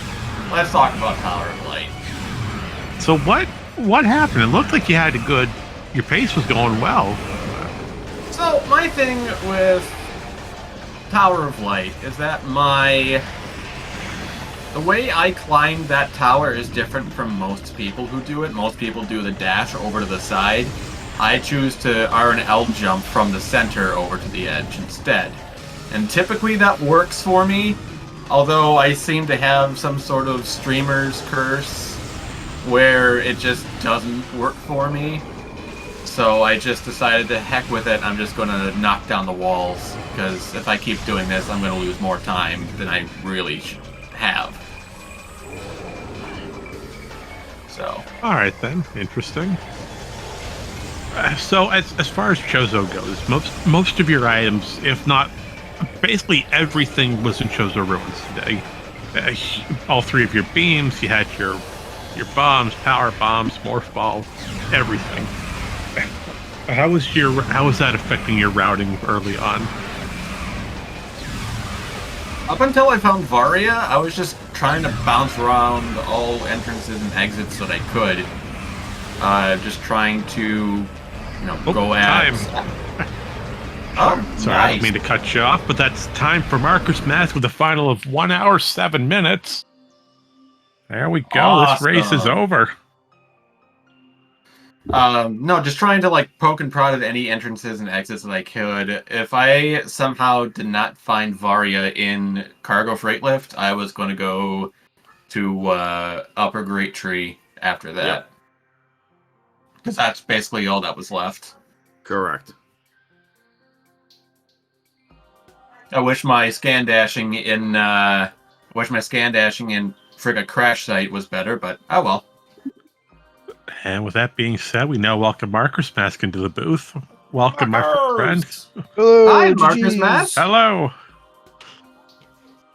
let's talk about Tower of Light. So what happened? It looked like you had your pace was going well. So my thing with Tower of Light is that the way I climb that tower is different from most people who do it. Most people do the dash over to the side. I choose to R and L jump from the center over to the edge instead. And typically that works for me, although I seem to have some sort of streamer's curse where it just doesn't work for me. So I just decided to heck with it, I'm just going to knock down the walls, because if I keep doing this, I'm going to lose more time than I really have. So. Alright then, interesting. So as far as Chozo goes, most of your items, if not basically everything, was in Chozo Ruins today. All 3 of your beams, you had your bombs, power bombs, morph ball, everything. How was that affecting your routing early on? Up until I found Varia, I was just trying to bounce around all entrances and exits that I could. Just trying to, go at... Time. Oh, Sorry, nice. I don't mean to cut you off, but that's time for Marcus Mask with a final of 1 hour 7 minutes. There we go. Awesome. This race is over. No, just trying to poke and prod at any entrances and exits that I could. If I somehow did not find Varia in Cargo Freight Lift, I was going to go to Upper Great Tree after that. Because that's basically all that was left. Correct. I wish my scan dashing in Frigga Crash Site was better, but oh well. And with that being said, we now welcome Marcus Mask into the booth. Welcome, my friend. Hello, Hi, Marcus GGs. Mask. Hello.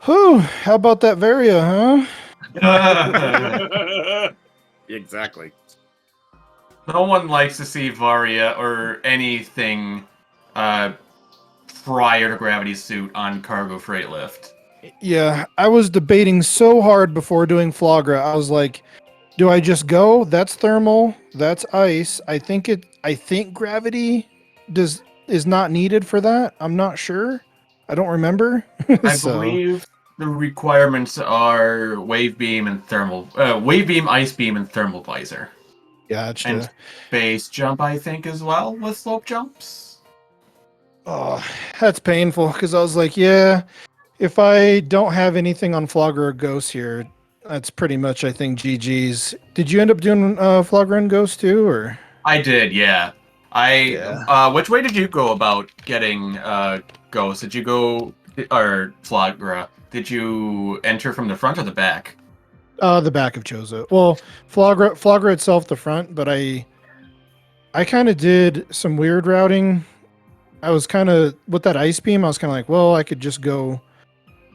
Whew, how about that Varia, huh? Exactly. No one likes to see Varia or anything prior to Gravity Suit on Cargo Freight Lift. Yeah, I was debating so hard before doing Flagra. I was like, do I just go? That's thermal, that's ice. I think gravity is not needed for that. I'm not sure. I don't remember. I believe the requirements are Wave Beam and Thermal... Wave Beam, Ice Beam, and Thermal Visor. Gotcha. And Base Jump, I think, as well, with slope jumps. Oh, that's painful, because I was like, yeah, if I don't have anything on Flagra or Ghost here, that's pretty much, I think, GG's. Did you end up doing Flagra and Ghost too, or? I did, yeah. Which way did you go about getting Ghost? Did you go... or Flagra? Did you enter from the front or the back? The back of Chozo. Well, Flagra itself, the front, but I kind of did some weird routing. I was kind of, with that ice beam, I was kind of like, well, I could just go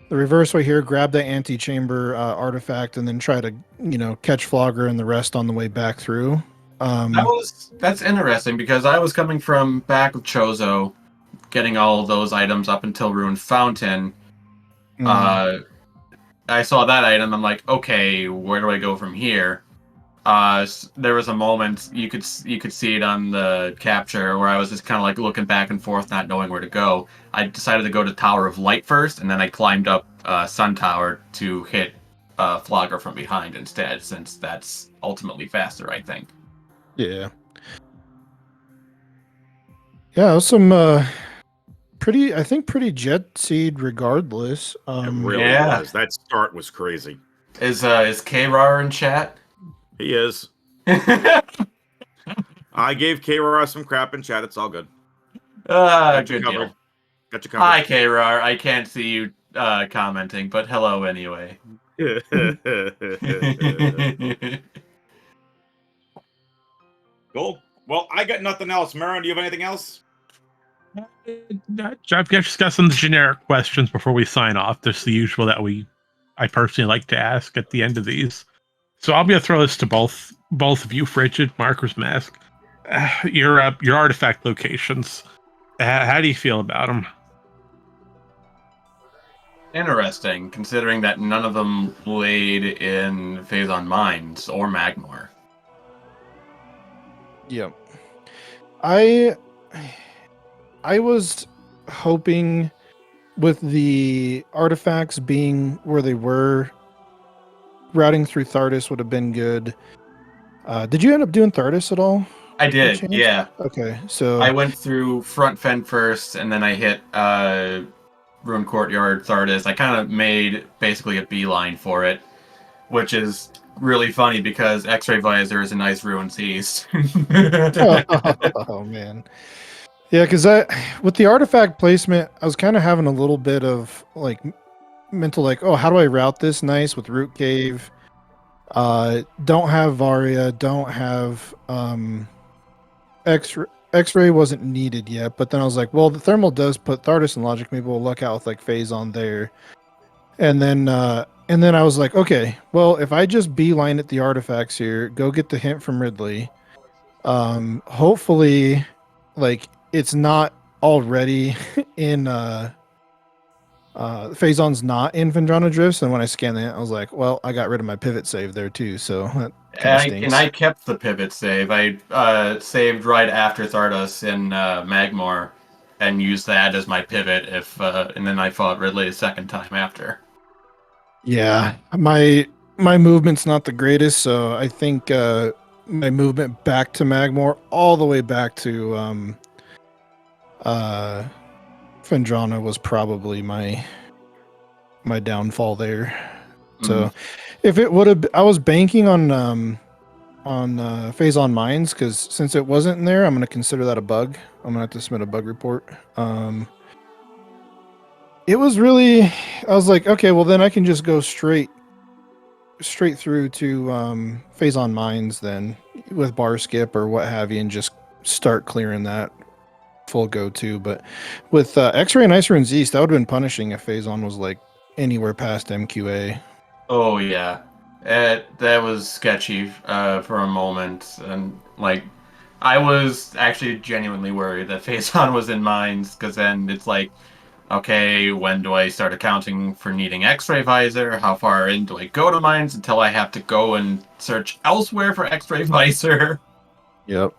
the reverse way here, grab that antechamber artifact, and then try to, catch Flagra and the rest on the way back through. That's interesting, because I was coming from back of Chozo, getting all those items up until Ruined Fountain. I saw that item, I'm like, okay, where do I go from here? there was a moment you could see it on the capture where I was just kind of like looking back and forth, not knowing where to go. I decided to go to Tower of Light first, and then I climbed up Sun Tower to hit Flogger from behind instead, since that's ultimately faster, I think. Yeah. Yeah, it was some pretty jet seed regardless. It really Yeah. was. That start was crazy. Is K-Rar in chat? He is. I gave K-Rar some crap in chat. It's all good. Good you deal. covered. Got you covered. Hi, K-Rar. I can't see you commenting, but hello anyway. Cool. Well, I got nothing else. Marin, do you have anything else? I've just got some generic questions before we sign off. Just the usual that I personally like to ask at the end of these. So I'm going to throw this to both of you, Frigid, Marker's Mask. Your artifact locations. How do you feel about them? Interesting, considering that none of them laid in Phazon Mines or Magmor. Yeah. I was hoping with the artifacts being where they were, routing through Thardis would have been good. Did you end up doing Thardis at all? I did, yeah. Okay, so I went through Front Fen first, and then I hit Ruin Courtyard, Thardis. I kind of made basically a beeline for it, which is really funny because X-Ray Visor is a nice Ruin East. oh man. Yeah, because with the artifact placement, I was kind of having a little bit of like mental, like, oh, how do I route this nice with Root Cave? Don't have Varia, don't have X-ray wasn't needed yet, but then I was like, well, the thermal does put Thardis in logic. Maybe we'll luck out with like Phazon there, and then I was like, okay, well, if I just beeline at the artifacts here, go get the hint from Ridley. Hopefully, like it's not already in Phazon's not in Vendrana Drifts, and when I scanned that, I was like, well, I got rid of my pivot save there too, so that kind of stinks. And I kept the pivot save. I saved right after Thardis in Magmor and used that as my pivot and then I fought Ridley a second time after. Yeah, my movement's not the greatest, so I think my movement back to Magmor, all the way back to Vendrana, was probably my downfall there. So if it would have, I was banking on Phazon Mines, because since it wasn't in there, I'm going to consider that a bug. I'm going to have to submit a bug report. It was really, I was like, okay, well then I can just go straight through to Phazon Mines then with bar skip or what have you, and just start clearing that full go-to. But with X-Ray and Ice Ruins East, that would have been punishing if Phazon was like anywhere past MQA. Oh yeah, that was sketchy for a moment, and like I was actually genuinely worried that Phazon was in Mines, because then it's like, okay, when do I start accounting for needing X-Ray Visor? How far in do I go to Mines until I have to go and search elsewhere for X-Ray Visor? Yep.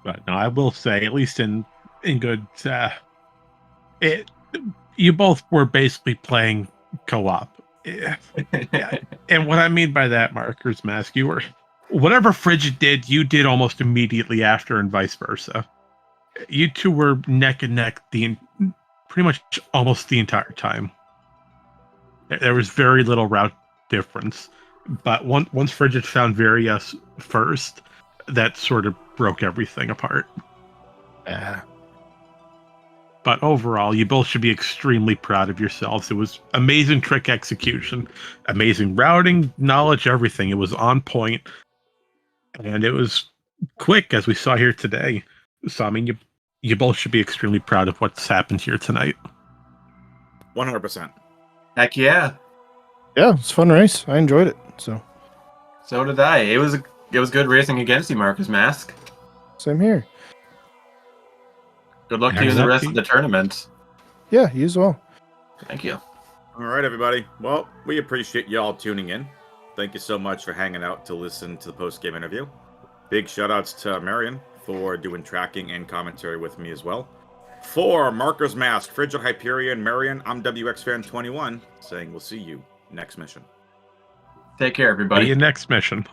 But no, I will say, at least in good, you both were basically playing co-op. And what I mean by that, Marker's Mask, you were, whatever Frigid did, you did almost immediately after, and vice versa. You two were neck and neck pretty much almost the entire time. There was very little route difference, but once Frigid found Varius first, that sort of broke everything apart. Yeah. But overall, you both should be extremely proud of yourselves. It was amazing trick execution, amazing routing, knowledge, everything. It was on point, and it was quick, as we saw here today. So, I mean, you both should be extremely proud of what's happened here tonight. 100%. Heck yeah. Yeah, it's a fun race. I enjoyed it. So did I. It was good racing against you, Marcus Mask. Same here. Good luck to you in the rest of the tournament. Yeah, you as well. Thank you. All right, everybody. Well, we appreciate y'all tuning in. thank you so much for hanging out to listen to the post-game interview. Big shout-outs to Marion for doing tracking and commentary with me as well. For Marker's Mask, FrigidHyperion, Marion, I'm WXFan21, saying we'll see you next mission. Take care, See everybody. you next mission.